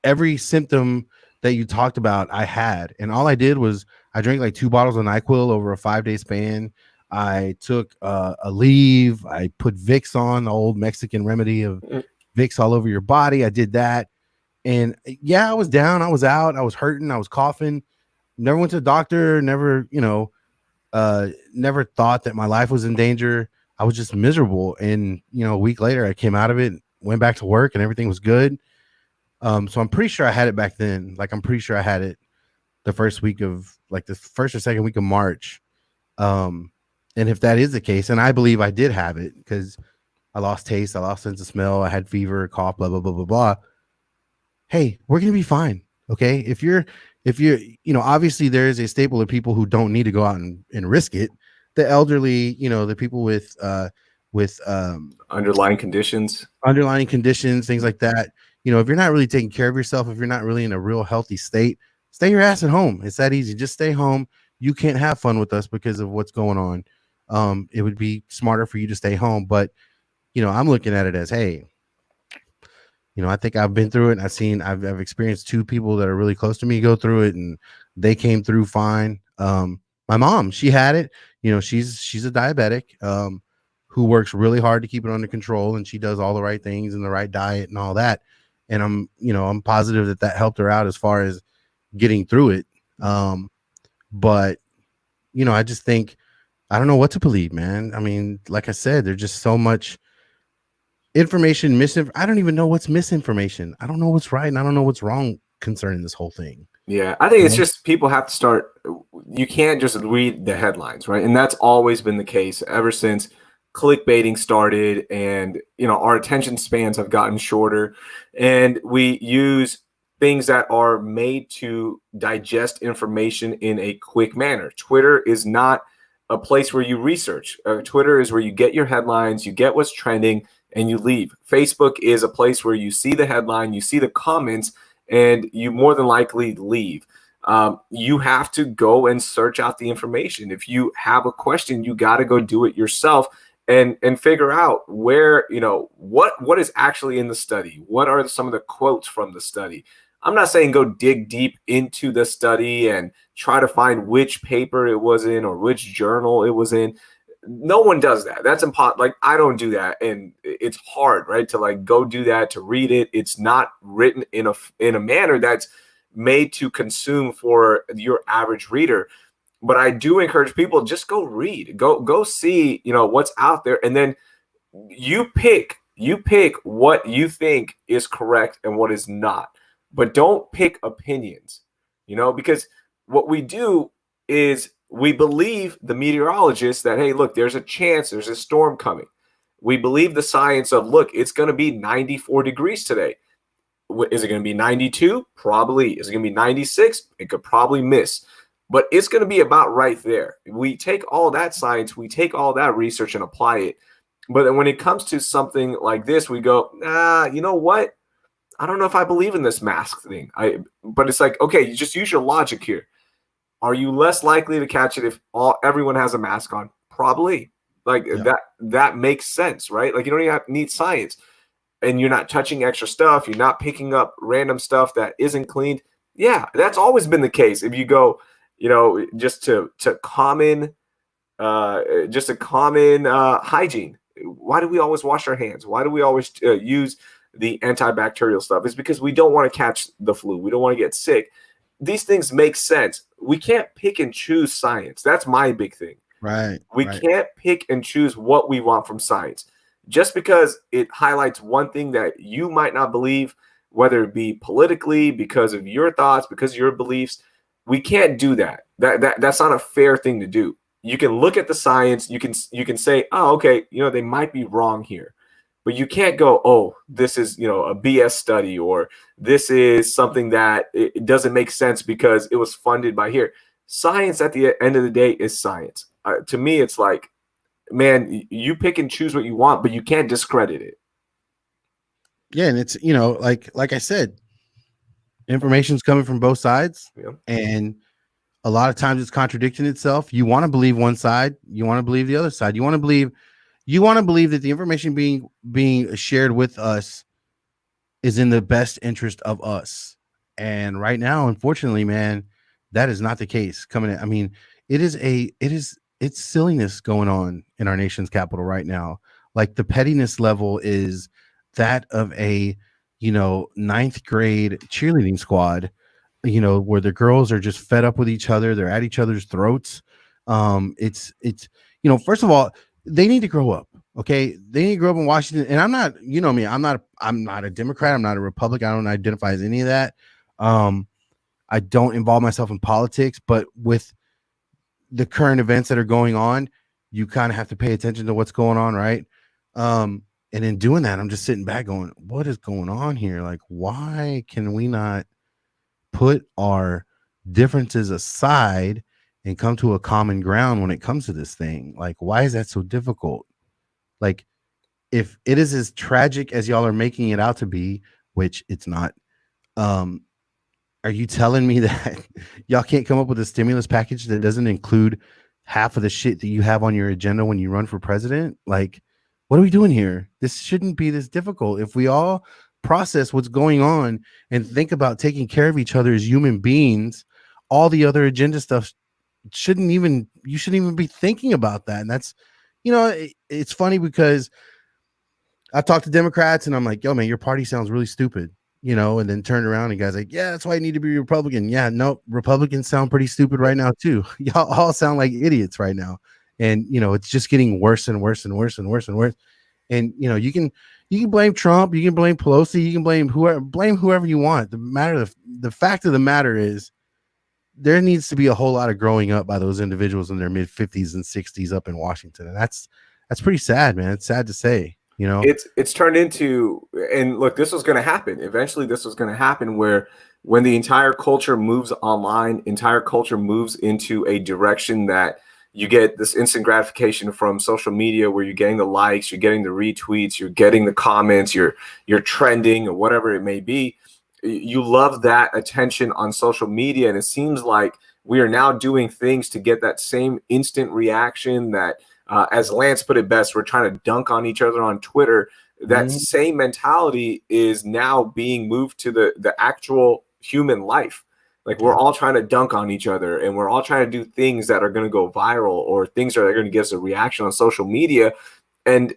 every symptom that you talked about, I had. And all I did was I drank like 2 bottles of NyQuil over a 5-day span. I took a leave. I put Vicks on, the old Mexican remedy of Vicks all over your body. I did that. And yeah, I was down. I was out. I was hurting. I was coughing. Never went to the doctor. Never, never thought that my life was in danger. I was just miserable. And, a week later, I came out of it, went back to work, and everything was good. So I'm pretty sure I had it back then. Like, I'm pretty sure I had it the first week of, like, the first or second week of March. And if that is the case, and I believe I did have it because I lost taste, I lost sense of smell, I had fever, cough, blah, blah, blah, blah, blah. Hey, we're going to be fine. Okay. If you're, obviously there is a staple of people who don't need to go out and risk it. The elderly, the people with underlying conditions, things like that. If you're not really taking care of yourself, if you're not really in a real healthy state, stay your ass at home. It's that easy. Just stay home. You can't have fun with us because of what's going on. It would be smarter for you to stay home. But, I'm looking at it as, hey, I think I've been through it. I've experienced 2 people that are really close to me go through it, and they came through fine. My mom, she had it. She's a diabetic who works really hard to keep it under control, and she does all the right things and the right diet and all that. And I'm positive that helped her out as far as getting through it. But I just think I don't know what to believe, man. I mean, like I said, there's just so much information I don't even know what's misinformation. I don't know what's right and I don't know what's wrong concerning this whole thing. Yeah, I think it's just people have to start. You can't just read the headlines, right? And that's always been the case ever since clickbaiting started, and our attention spans have gotten shorter, and we use things that are made to digest information in a quick manner. Twitter is not a place where you research. Twitter is where you get your headlines, you get what's trending, and you leave. Facebook is a place where you see the headline, you see the comments, and you more than likely leave. You have to go and search out the information. If you have a question, you got to go do it yourself and figure out where, what is actually in the study. What are some of the quotes from the study? I'm not saying go dig deep into the study and try to find which paper it was in or which journal it was in. No one does that. That's impossible. Like, I don't do that. And it's hard, right? To like go do that, to read it. It's not written in a manner that's made to consume for your average reader. But I do encourage people, just go read, go see, what's out there. And then you pick what you think is correct and what is not. But don't pick opinions, because what we do is we believe the meteorologists that, hey, look, there's a chance there's a storm coming. We believe the science of, look, it's going to be 94 degrees today. Is it going to be 92? Probably. Is it going to be 96? It could probably miss. But it's going to be about right there. We take all that science, we take all that research and apply it. But then when it comes to something like this, we go, you know what? I don't know if I believe in this mask thing. But it's like, okay, you just use your logic here. Are you less likely to catch it if everyone has a mask on? Probably. Like, yeah. That makes sense, right? Like, you don't even need science. And you're not touching extra stuff. You're not picking up random stuff that isn't cleaned. Yeah, that's always been the case. If you go, just to common hygiene. Why do we always wash our hands? Why do we always use the antibacterial stuff? It's because we don't want to catch the flu. We don't want to get sick. These things make sense. We can't pick and choose science. That's my big thing. Right. We can't pick and choose what we want from science. Just because it highlights one thing that you might not believe, whether it be politically, because of your thoughts, because of your beliefs. We can't do that. That's not a fair thing to do. You can look at the science, you can say, oh, okay, they might be wrong here. But you can't go, oh, this is, a BS study, or this is something that it doesn't make sense because it was funded by here. Science at the end of the day is science. To me, it's like, man, you pick and choose what you want, but you can't discredit it. Yeah, and it's like I said, information's coming from both sides, Yeah. and a lot of times it's contradicting itself. You want to believe one side, you want to believe the other side. You want to believe that the information being shared with us is in the best interest of us. And right now, unfortunately, man, that is not the case. I mean, it's silliness going on in our nation's capital right now. Like, the pettiness level is that of a ninth grade cheerleading squad, where the girls are just fed up with each other. They're at each other's throats. It's first of all, they need to grow up. Okay, they need to grow up in Washington. And I'm not, me, I'm not a Democrat. I'm not a Republican. I don't identify as any of that. I don't involve myself in politics, but with the current events that are going on, you kind of have to pay attention to what's going on, right? And in doing that, I'm just sitting back going, what is going on here? Like, why can we not put our differences aside and come to a common ground when it comes to this thing? Like, why is that so difficult? Like, if it is as tragic as y'all are making it out to be, which it's not, are you telling me that y'all can't come up with a stimulus package that doesn't include half of the shit that you have on your agenda when you run for president? Like, what are we doing here? This shouldn't be this difficult. If we all process what's going on and think about taking care of each other as human beings, all the other agenda stuff you shouldn't even be thinking about that. And that's, it's funny because I talk to Democrats and I'm like, yo, man, your party sounds really stupid, and then turn around and guys like, yeah, that's why I need to be Republican. Yeah, no, Republicans sound pretty stupid right now too. Y'all all sound like idiots right now. And, it's just getting worse and worse and worse and worse and worse. And, you can blame Trump, you can blame Pelosi, you can blame whoever you want. The fact of the matter is there needs to be a whole lot of growing up by those individuals in their mid 50s and 60s up in Washington. And that's pretty sad, man. It's sad to say. It's turned into, and look, this was going to happen. Eventually, this was going to happen where when the entire culture moves online, entire culture moves into a direction that you get this instant gratification from social media where you're getting the likes, you're getting the retweets, you're getting the comments, you're trending or whatever it may be. You love that attention on social media. And it seems like we are now doing things to get that same instant reaction that, as Lance put it best, we're trying to dunk on each other on Twitter. That same mentality is now being moved to the actual human life. Like, we're all trying to dunk on each other, and we're all trying to do things that are going to go viral or things that are going to give us a reaction on social media. And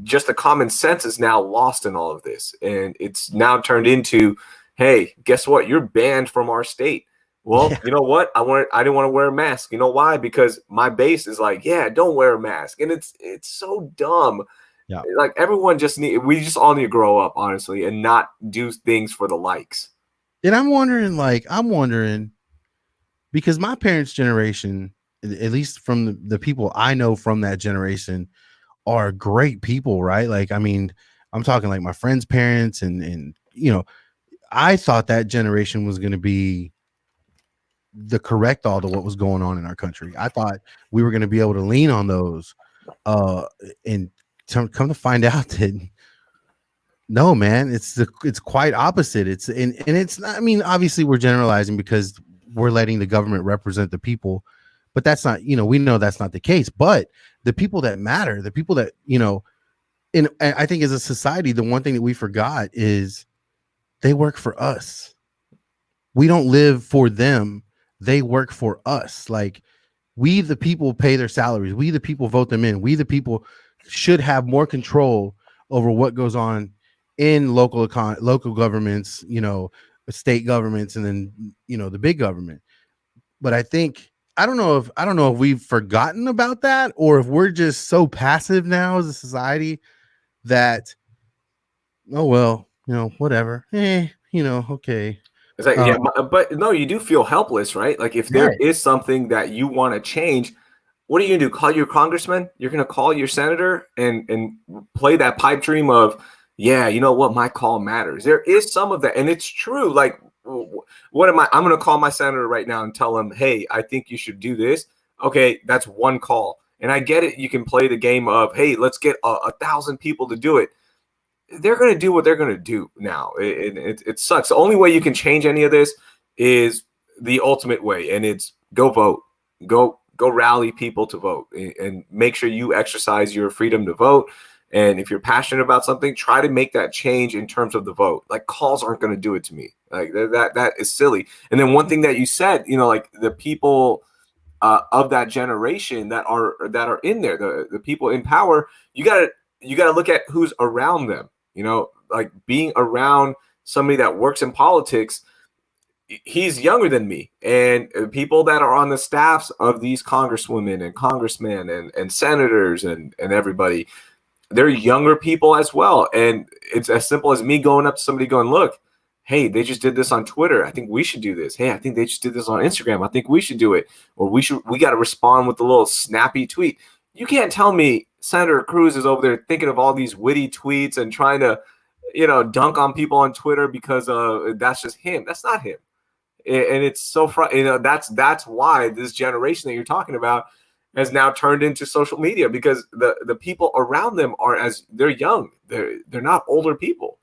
just the common sense is now lost in all of this. And it's now turned into, hey, guess what? You're banned from our state. Well, you know what? I didn't want to wear a mask. You know why? Because my base is like, yeah, don't wear a mask. And it's so dumb. Yeah. Like, we just all need to grow up, honestly, and not do things for the likes. And I'm wondering, because my parents' generation, at least from the people I know from that generation, are great people, right? Like, I mean, I'm talking like my friends' parents and I thought that generation was going to be the correct all to what was going on in our country. I thought we were going to be able to lean on those, and come to find out that no, man, it's quite opposite. It's not, I mean, obviously we're generalizing because we're letting the government represent the people, but that's not, we know that's not the case. But the people that matter, the people that, and I think as a society, the one thing that we forgot is they work for us. We don't live for them. They work for us. Like, we, the people, pay their salaries. We, the people, vote them in. We, the people, should have more control over what goes on in local governments, state governments, and then, the big government. But I don't know if we've forgotten about that, or if we're just so passive now as a society that, oh, well, whatever. Okay. It's like, Um, yeah, but no, you do feel helpless, right? Like if there right. is something that you want to change, what are you gonna do? Call your congressman? You're gonna call your senator and play that pipe dream of, yeah, you know what, my call matters. There is some of that, and it's true. Like, what am I? I'm gonna call my senator right now and tell him, hey, I think you should do this. Okay, that's one call, and I get it. You can play the game of, hey, let's get 1,000 people to do it. They're going to do what they're going to do now. It sucks. The only way you can change any of this is the ultimate way, and it's go vote. Go rally people to vote and make sure you exercise your freedom to vote. And if you're passionate about something, try to make that change in terms of the vote. Like calls aren't going to do it to me. Like that is silly. And then one thing that you said, like the people of that generation that are in there, the people in power, you gotta look at who's around them. Like being around somebody that works in politics, he's younger than me, and people that are on the staffs of these congresswomen and congressmen and senators and everybody, they're younger people as well. And it's as simple as me going up to somebody going, look, hey, they just did this on Twitter. I think we should do this. Hey, I think they just did this on Instagram. I think we should do it. Or we got to respond with a little snappy tweet. You can't tell me Senator Cruz is over there thinking of all these witty tweets and trying to, dunk on people on Twitter because that's just him. That's not him. And it's so that's why this generation that you're talking about has now turned into social media, because the people around them they're young. They're not older people.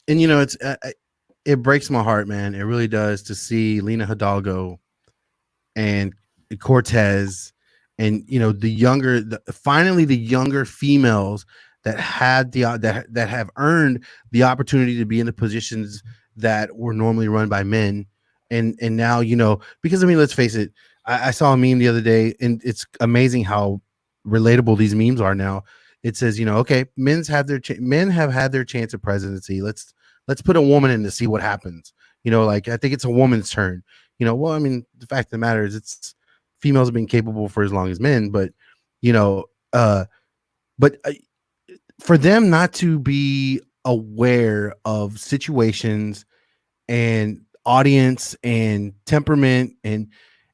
and it breaks my heart, man. It really does, to see Lena Hidalgo and Cortez, and finally the younger females that had that have earned the opportunity to be in the positions that were normally run by men, and now because let's face it, I saw a meme the other day, and it's amazing how relatable these memes are now. It says, okay, men have had their chance at presidency. Let's put a woman in to see what happens. Like, I think it's a woman's turn. Well, the fact of the matter is, it's females have been capable for as long as men, but you know, uh, but for them not to be aware of situations and audience and temperament, and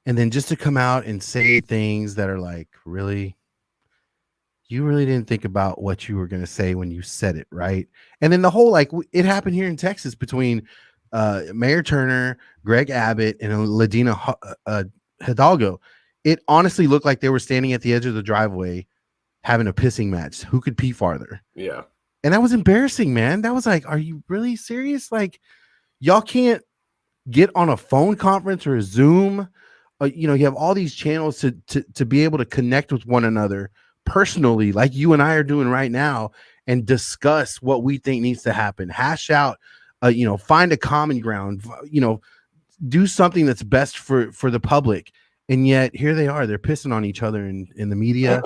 then just to come out and say things that are like, really, you really didn't think about what you were going to say when you said it, right? And then the whole, like, it happened here in Texas between Mayor Turner, Greg Abbott, and Ladina Hidalgo. It honestly looked like they were standing at the edge of the driveway having a pissing match. Who could pee farther? Yeah. And that was embarrassing, man. That was like, are you really serious? Like, y'all can't get on a phone conference or a Zoom. You have all these channels to be able to connect with one another personally, like you and I are doing right now, and discuss what we think needs to happen. Hash out, find a common ground. Do something that's best for the public. And yet here they are. They're pissing on each other in the media,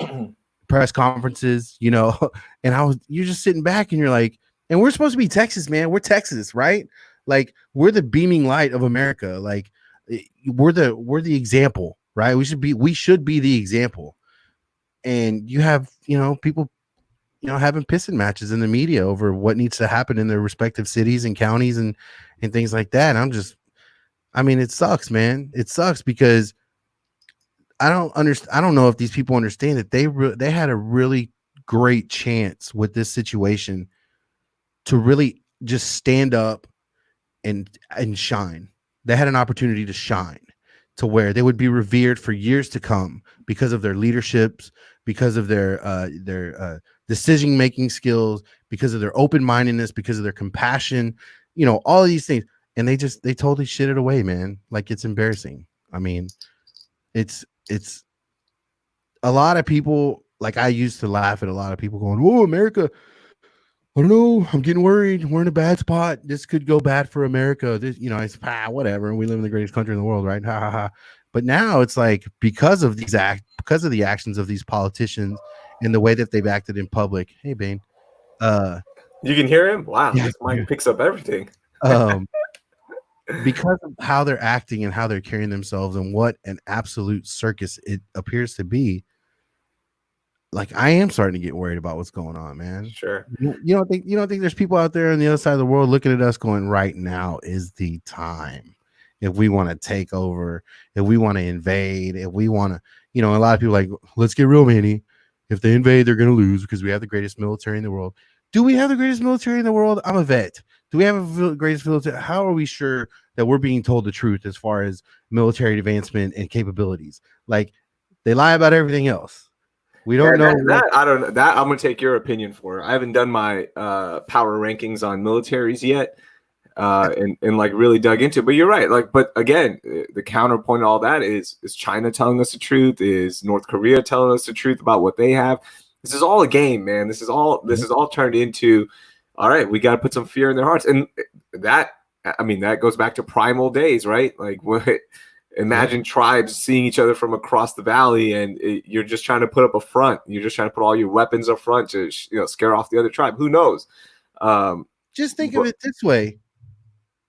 press conferences. And you're just sitting back and you're like, and we're supposed to be Texas, man. We're Texas, right? Like, we're the beaming light of America. Like, we're the example, right? We should be the example. And you have, people, having pissing matches in the media over what needs to happen in their respective cities and counties and things like that. And it sucks, man. It sucks because I don't know if these people understand that they had a really great chance with this situation to really just stand up and shine. They had an opportunity to shine, to where they would be revered for years to come because of their leaderships, because of their decision making skills, because of their open mindedness, because of their compassion, all of these things. And they totally shit it away, man. Like, it's embarrassing. It's a lot of people. Like, I used to laugh at a lot of people going, "Whoa, America, I don't know. I'm getting worried. We're in a bad spot. This could go bad for America." It's whatever. We live in the greatest country in the world, right? Ha ha ha. But now it's like, because of the actions of these politicians and the way that they've acted in public. Hey, Bane. You can hear him? Wow, Yeah, this mic picks up everything. Because of how they're acting and how they're carrying themselves and what an absolute circus it appears to be. like I am starting to get worried about what's going on, man. Sure. You don't think there's people out there on the other side of the world looking at us going, right now is the time. If we want to take over, if we want to invade, if we want to, a lot of people like, let's get real, Manny. If they invade, they're going to lose because we have the greatest military in the world. Do we have the greatest military in the world? I'm a vet. Do we have the greatest military? How are we sure that we're being told the truth as far as military advancement and capabilities? Like, they lie about everything else. We don't know that I don't know. That I'm gonna take your opinion for. I haven't done my power rankings on militaries yet, and like really dug into it. But you're right. Like, but again, the counterpoint to all that is China telling us the truth? Is North Korea telling us the truth about what they have? This is all a game, man. This is all turned into, all right, we got to put some fear in their hearts, and that goes back to primal days, right? Like what. Imagine tribes seeing each other from across the valley, and you're just trying to put up a front. You're just trying to put all your weapons up front to scare off the other tribe. Who knows? Just think of it this way.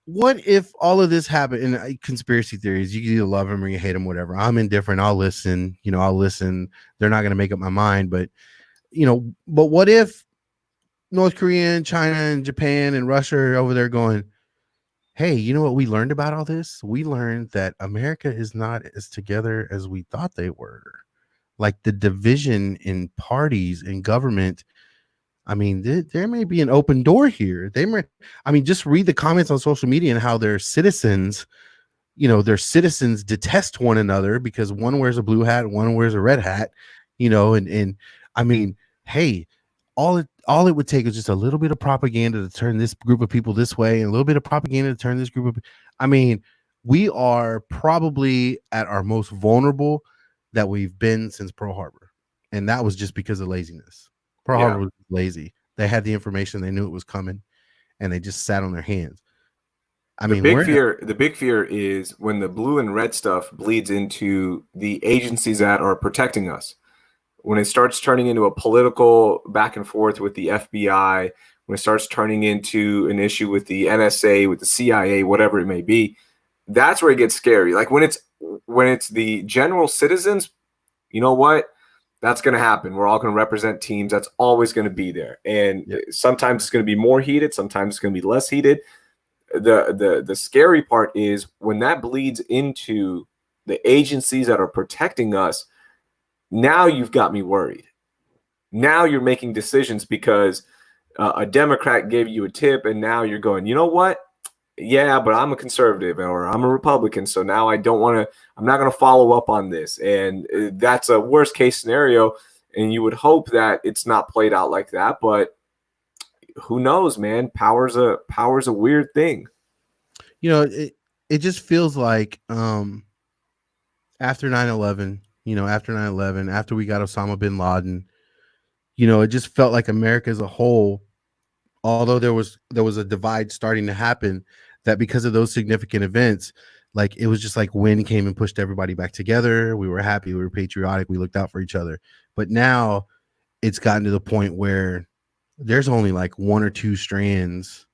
What if all of this happened in conspiracy theories? You can either love them or you hate them, whatever. I'm indifferent. I'll listen. I'll listen. They're not going to make up my mind. But, but what if North Korea and China and Japan and Russia are over there going, hey, you know what we learned about all this? We learned that America is not as together as we thought they were. Like the division in parties and government. I mean, there may be an open door here. Just read the comments on social media and how their citizens detest one another because one wears a blue hat, one wears a red hat, and I mean, hey, all it would take is just a little bit of propaganda to turn this group of people this way and a little bit of propaganda to turn this group of, we are probably at our most vulnerable that we've been since Pearl Harbor. And that was just because of laziness. Pearl Harbor was lazy. They had the information. They knew it was coming and they just sat on their hands. The big fear is when the blue and red stuff bleeds into the agencies that are protecting us. When it starts turning into a political back and forth with the FBI, when it starts turning into an issue with the NSA, with the CIA, whatever it may be, that's where it gets scary. Like when it's the general citizens, you know what? That's going to happen. We're all going to represent teams. That's always going to be there. And sometimes it's going to be more heated. Sometimes it's going to be less heated. The scary part is when that bleeds into the agencies that are protecting us. Now you've got me worried. Now you're making decisions because a Democrat gave you a tip, and now you're going, you know what? Yeah, but I'm a conservative or I'm a Republican, so now I'm not going to follow up on this. And that's a worst case scenario, and you would hope that it's not played out like that, but who knows, man? Power's a weird thing. It just feels like after 9/11, after we got Osama bin Laden, it just felt like America as a whole, although there was a divide starting to happen, that because of those significant events, like it was just like wind came and pushed everybody back together. We were happy, we were patriotic, we looked out for each other. But now it's gotten to the point where there's only like one or two strands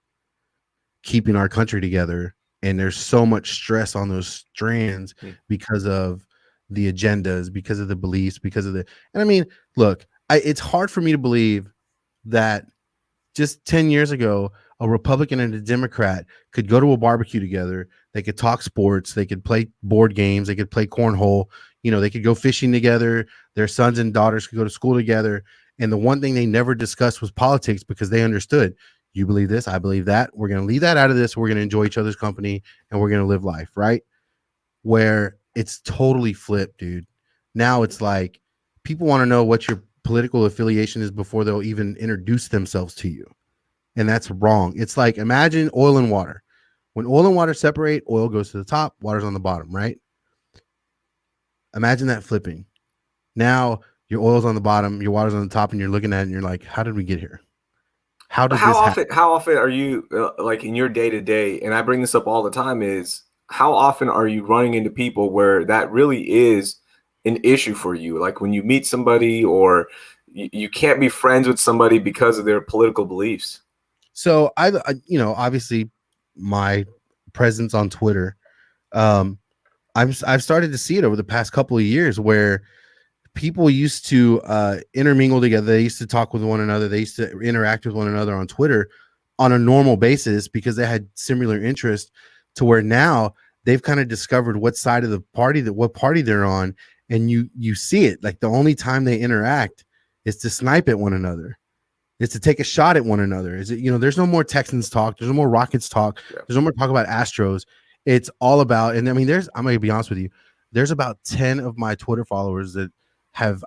keeping our country together, and there's so much stress on those strands because of the agendas, because of the beliefs, look, it's hard for me to believe that just 10 years ago, a Republican and a Democrat could go to a barbecue together. They could talk sports. They could play board games. They could play cornhole. They could go fishing together. Their sons and daughters could go to school together. And the one thing they never discussed was politics because they understood, you believe this, I believe that. We're going to leave that out of this. We're going to enjoy each other's company and we're going to live life, right? Where it's totally flipped, dude. Now it's like people want to know what your political affiliation is before they'll even introduce themselves to you. And that's wrong. It's like, imagine oil and water. When oil and water separate, oil goes to the top, water's on the bottom, right? Imagine that flipping. Now your oil's on the bottom, your water's on the top, and you're looking at it and you're like, how did we get here? How often are you like in your day to day? And I bring this up all the time is how often are you running into people where that really is an issue for you? Like when you meet somebody or you can't be friends with somebody because of their political beliefs. So I obviously my presence on Twitter, I've started to see it over the past couple of years where people used to intermingle together. They used to talk with one another. They used to interact with one another on Twitter on a normal basis because they had similar interests, to where now they've kind of discovered what side of the party what party they're on. And you see it, like the only time they interact is to snipe at one another. It's to take a shot at one another. Is it, there's no more Texans talk. There's no more Rockets talk. Yeah. There's no more talk about Astros. It's all about, and I mean, I'm going to be honest with you. There's about 10 of my Twitter followers that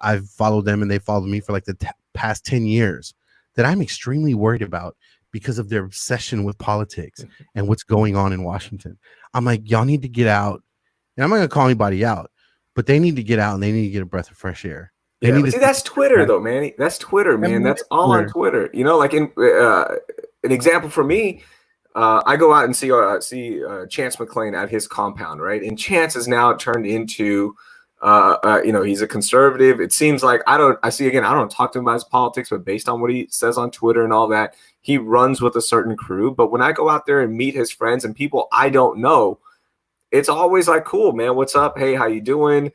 I've followed them and they followed me for like the past 10 years that I'm extremely worried about because of their obsession with politics and what's going on in Washington. I'm like, y'all need to get out. And I'm not going to call anybody out, but they need to get out and they need to get a breath of fresh air. Yeah, see, that's Twitter though, Manny. That's Twitter, man. That's all on Twitter. Like in an example for me, I go out and see Chance McClain at his compound, right? And Chance has now turned into, he's a conservative. It seems like I don't talk to him about his politics, but based on what he says on Twitter and all that, he runs with a certain crew. But when I go out there and meet his friends and people I don't know, it's always like, cool, man. What's up? Hey, how you doing?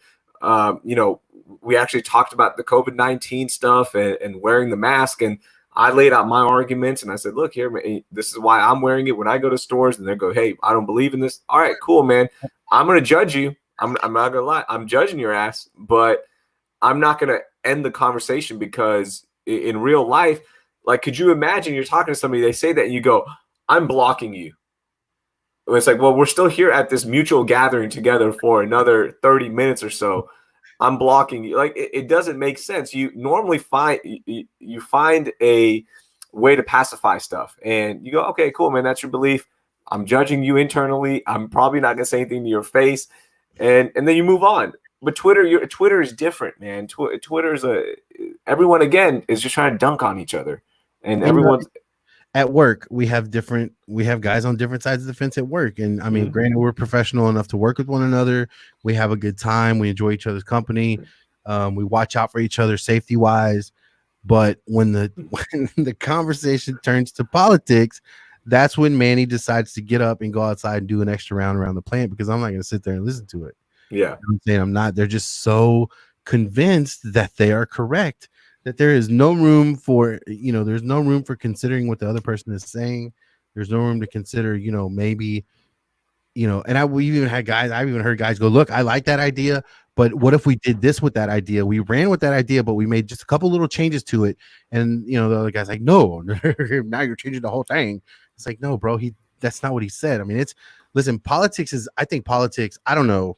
We actually talked about the COVID-19 stuff and wearing the mask. And I laid out my arguments and I said, look here, man, this is why I'm wearing it when I go to stores. And they go, hey, I don't believe in this. All right, cool, man. I'm going to judge you. I'm not going to lie. I'm judging your ass, but I'm not going to end the conversation because in real life, like, could you imagine you're talking to somebody, they say that and you go, I'm blocking you. It's like, well, we're still here at this mutual gathering together for another 30 minutes or so. I'm blocking you. Like, it doesn't make sense. You normally find a way to pacify stuff and you go, okay, cool, man. That's your belief. I'm judging you internally. I'm probably not going to say anything to your face. And then you move on. But Twitter is different, man. Twitter's everyone, again, is just trying to dunk on each other. And everyone's at work. We have guys on different sides of the fence at work. And I mean, granted, we're professional enough to work with one another. We have a good time. We enjoy each other's company. We watch out for each other safety wise. But when the conversation turns to politics, that's when Manny decides to get up and go outside and do an extra round around the plant, because I'm not going to sit there and listen to it. Yeah. I'm saying I'm not. They're just so convinced that they are correct, that there is no room for, there's no room for considering what the other person is saying. There's no room to consider, maybe, and I've even heard guys go, look, I like that idea, but what if we did this with that idea? We ran with that idea, but we made just a couple little changes to it. And, the other guy's like, no, now you're changing the whole thing. It's like, no, bro, that's not what he said. I mean, I think politics, I don't know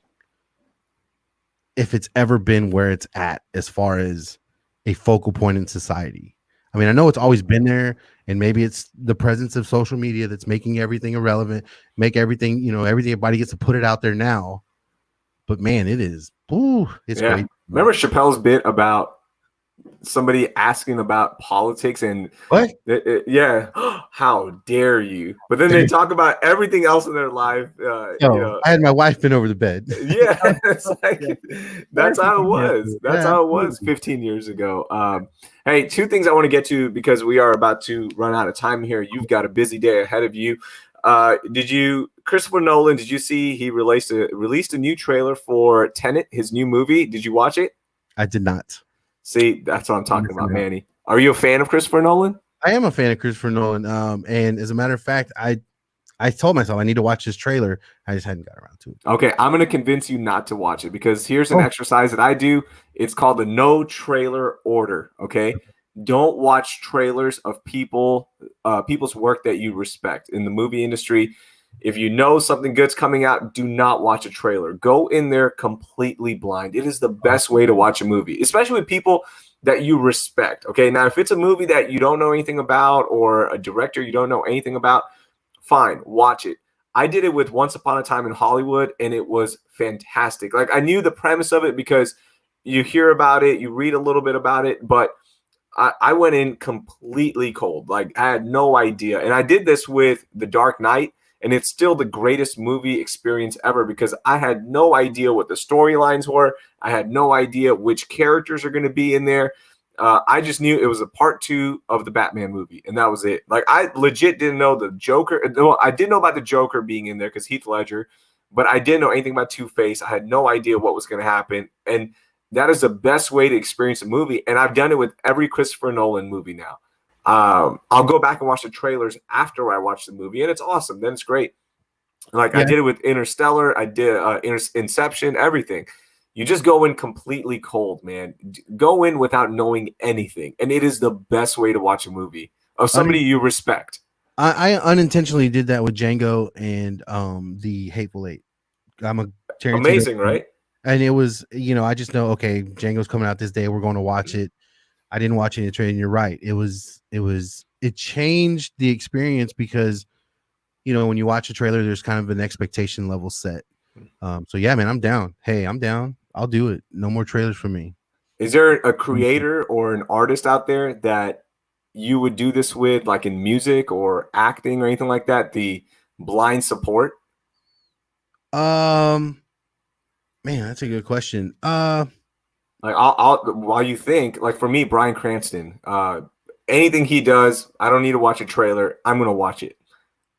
if it's ever been where it's at as far as a focal point in society. I mean, I know it's always been there, and maybe it's the presence of social media that's making everything irrelevant, make everything, everybody gets to put it out there now. But man, it's great. Remember Chappelle's bit about somebody asking about politics and what? How dare you? But then they talk about everything else in their life. I had my wife been over the bed. Yeah, it's like that's how it was. That's how it was 15 years ago. Hey, two things I want to get to because we are about to run out of time here. You've got a busy day ahead of you. Christopher Nolan, did you see he released a new trailer for Tenet, his new movie? Did you watch it? I did not. See, that's what I'm talking about, Manny. Are you a fan of Christopher Nolan? I am a fan of Christopher Nolan. And as a matter of fact, I told myself I need to watch this trailer. I just hadn't got around to it. Okay, I'm going to convince you not to watch it because here's an exercise that I do. It's called the no trailer order. Okay, don't watch trailers of people's work that you respect in the movie industry. If you know something good's coming out, do not watch a trailer. Go in there completely blind. It is the best way to watch a movie, especially with people that you respect. Okay, now if it's a movie that you don't know anything about or a director you don't know anything about, fine, watch it. I did it with Once Upon a Time in Hollywood, and it was fantastic. Like, I knew the premise of it because you hear about it, you read a little bit about it, but I went in completely cold. Like, I had no idea. And I did this with The Dark Knight, and it's still the greatest movie experience ever because I had no idea what the storylines were. I had no idea which characters are going to be in there. I just knew it was a part 2 of the Batman movie, and that was it. Like, I legit didn't know the Joker. No, I did know about the Joker being in there because Heath Ledger, but I didn't know anything about Two-Face. I had no idea what was going to happen. And That is the best way to experience a movie. And I've done it with every Christopher Nolan movie now. I'll go back and watch the trailers after I watch the movie, and it's awesome. Then it's great. Like I did it with Interstellar. I did Inception, everything. You just go in completely cold, man. Go in without knowing anything. And it is the best way to watch a movie of somebody you respect. I unintentionally did that with Django and the Hateful Eight. I'm a Tarantino amazing, right? And it was, I just know, okay, Django's coming out this day. We're going to watch it. I didn't watch any trailer. You're right. It changed the experience because, when you watch a trailer, there's kind of an expectation level set. So yeah, man, I'm down. Hey, I'm down. I'll do it. No more trailers for me. Is there a creator or an artist out there that you would do this with, like in music or acting or anything like that? The blind support? Man, that's a good question. Like I'll while you think, like for me, Bryan Cranston, anything he does, I don't need to watch a trailer. I'm gonna watch it.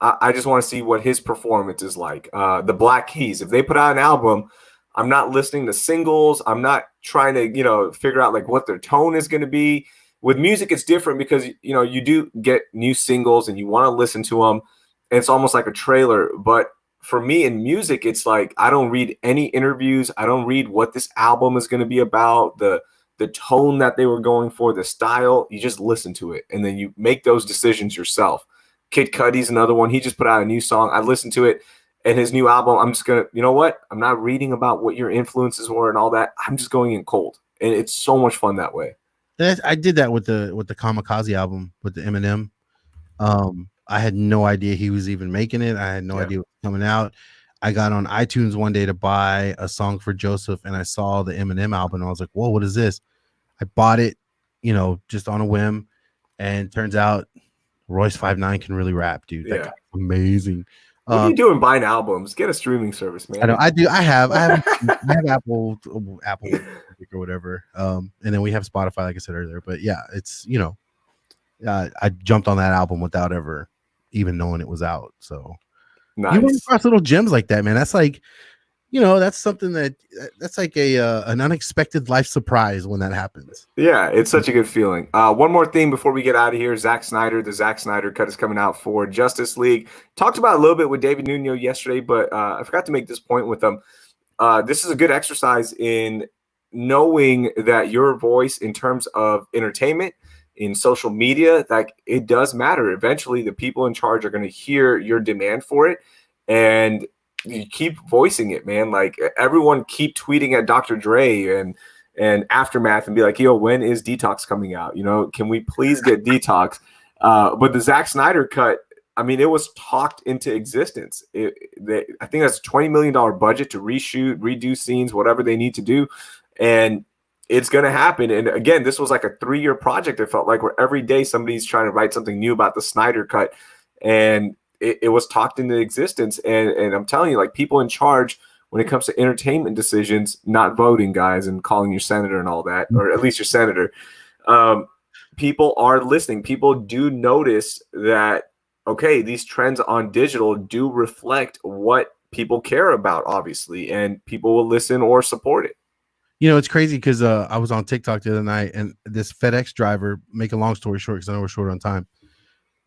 I just want to see what his performance is like. The Black Keys, if they put out an album, I'm not listening to singles. I'm not trying to, figure out like what their tone is going to be. With music, it's different because, you do get new singles and you want to listen to them. And it's almost like a trailer. But for me in music, it's like I don't read any interviews. I don't read what this album is going to be about, the tone that they were going for, the style. You just listen to it and then you make those decisions yourself. Kid Cudi's another one. He just put out a new song. I listened to it and his new album. I'm just going to, you know what? I'm not reading about what your influences were and all that. I'm just going in cold. And it's so much fun that way. I did that with the Kamikaze album with the Eminem. I had no idea he was even making it. I had no idea what was coming out. I got on iTunes one day to buy a song for Joseph and I saw the Eminem album. And I was like, whoa, what is this? I bought it, just on a whim. And turns out Royce 5'9" can really rap, dude. That guy's amazing. What are you doing buying albums? Get a streaming service, man. I know. I do. I have Apple or whatever. And then we have Spotify, like I said earlier. But yeah, it's I jumped on that album without ever even knowing it was out. So nice. You run across little gems like that, man. That's like, that's something that's like an unexpected life surprise when that happens. Yeah, it's such a good feeling. One more thing before we get out of here. Zack Snyder, the Zack Snyder cut is coming out for Justice League. Talked about it a little bit with David Nuno yesterday, but I forgot to make this point with them. This is a good exercise in knowing that your voice in terms of entertainment, in social media, like it does matter. Eventually, the people in charge are going to hear your demand for it, and you keep voicing it, man. Like everyone keep tweeting at Dr. Dre and Aftermath and be like, yo, when is Detox coming out? Can we please get Detox? But the Zack Snyder cut, I mean, it was talked into existence. I think that's a $20 million budget to reshoot, redo scenes, whatever they need to do. And it's going to happen. And again, this was like a 3-year project. It felt like where every day somebody's trying to write something new about the Snyder cut. And it was talked into existence. And I'm telling you, like people in charge when it comes to entertainment decisions, not voting, guys, and calling your senator and all that, or at least your senator, people are listening. People do notice that, okay, these trends on digital do reflect what people care about, obviously, and people will listen or support it. It's crazy because I was on TikTok the other night and this FedEx driver, make a long story short, because I know we're short on time.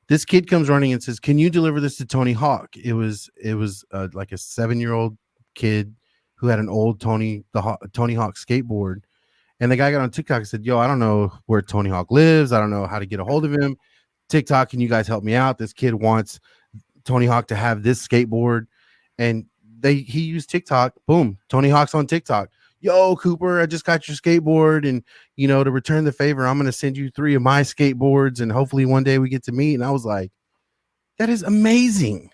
This kid comes running and says, "Can you deliver this to Tony Hawk?" It was like a 7-year-old kid who had an old Tony Hawk skateboard, and the guy got on TikTok and said, "Yo, I don't know where Tony Hawk lives. I don't know how to get a hold of him. TikTok, can you guys help me out? This kid wants Tony Hawk to have this skateboard," and he used TikTok. Boom, Tony Hawk's on TikTok. Yo, Cooper, I just got your skateboard, and to return the favor, I'm gonna send you 3 of my skateboards, and hopefully one day we get to meet. And I was like, that is amazing.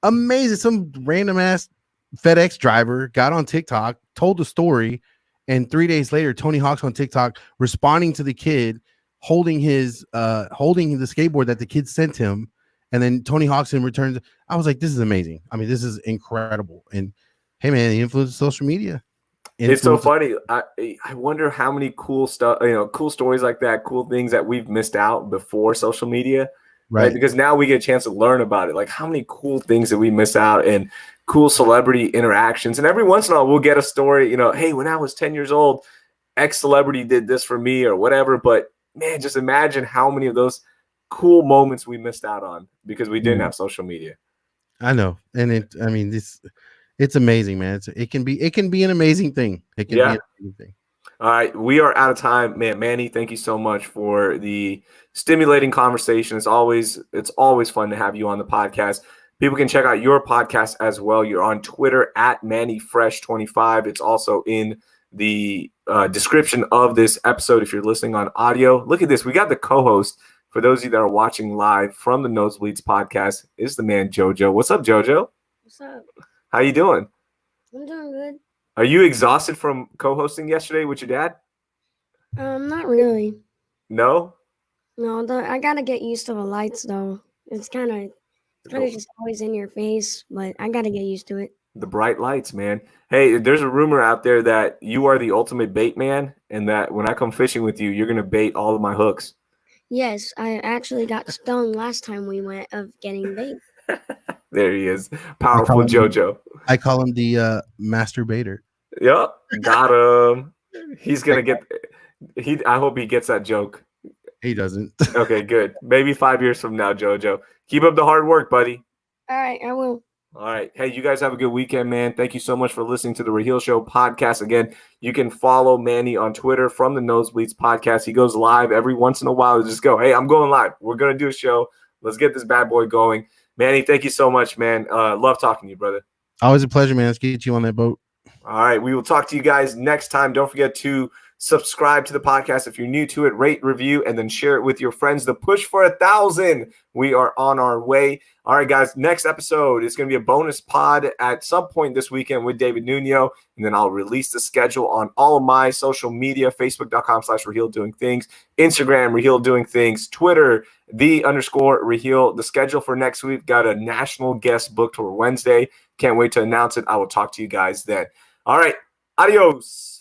Some random ass FedEx driver got on TikTok, told the story, and 3 days later, Tony Hawk's on TikTok responding to the kid, holding the skateboard that the kid sent him, and then Tony Hawk's in return. I was like, this is amazing. I mean, this is incredible. And hey, man, the influence of social media. It's so funny. I wonder how many cool stuff, cool stories like that, cool things that we've missed out before social media, right? Because now we get a chance to learn about it. Like how many cool things that we miss out and cool celebrity interactions. And every once in a while we'll get a story, hey, when I was 10 years old, X celebrity did this for me or whatever. But man, just imagine how many of those cool moments we missed out on because we didn't have social media. I know. And it's amazing, man. It can be an amazing thing. It can be an amazing thing. All right, we are out of time, man. Manny, thank you so much for the stimulating conversation. It's always fun to have you on the podcast. People can check out your podcast as well. You're on Twitter at MannyFresh25. It's also in the description of this episode if you're listening on audio. Look at this. We got the co-host, for those of you that are watching live from the Nosebleeds podcast, is the man JoJo. What's up, JoJo? What's up? How you doing? I'm doing good. Are you exhausted from co-hosting yesterday with your dad? Not really. No? No, I gotta get used to the lights though. It's kind of just always in your face, but I gotta get used to it. The bright lights, man. Hey, there's a rumor out there that you are the ultimate bait man, and that when I come fishing with you, you're gonna bait all of my hooks. Yes, I actually got stung last time we went of getting bait. There he is, powerful JoJo. I call him the masturbator. Yep, got him. He's gonna get. I hope he gets that joke. He doesn't. Okay, good. Maybe 5 years from now, JoJo. Keep up the hard work, buddy. All right, I will. All right. Hey, you guys have a good weekend, man. Thank you so much for listening to the Raheel Show podcast. Again, you can follow Manny on Twitter from the Nosebleeds podcast. He goes live every once in a while. Just go, hey, I'm going live. We're going to do a show. Let's get this bad boy going. Manny, thank you so much, man. Love talking to you, brother. Always a pleasure, man. Let's get you on that boat. All right. We will talk to you guys next time. Don't forget to subscribe to the podcast if you're new to it, rate, review, and then share it with your friends. The push for 1,000. We are on our way. All right, guys. Next episode is going to be a bonus pod at some point this weekend with David Nuno, and then I'll release the schedule on all of my social media: Facebook.com/Raheel Doing Things, Instagram Raheel Doing Things, Twitter _Raheel. The schedule for next week, got a national guest booked for Wednesday. Can't wait to announce it. I will talk to you guys then. All right. Adios.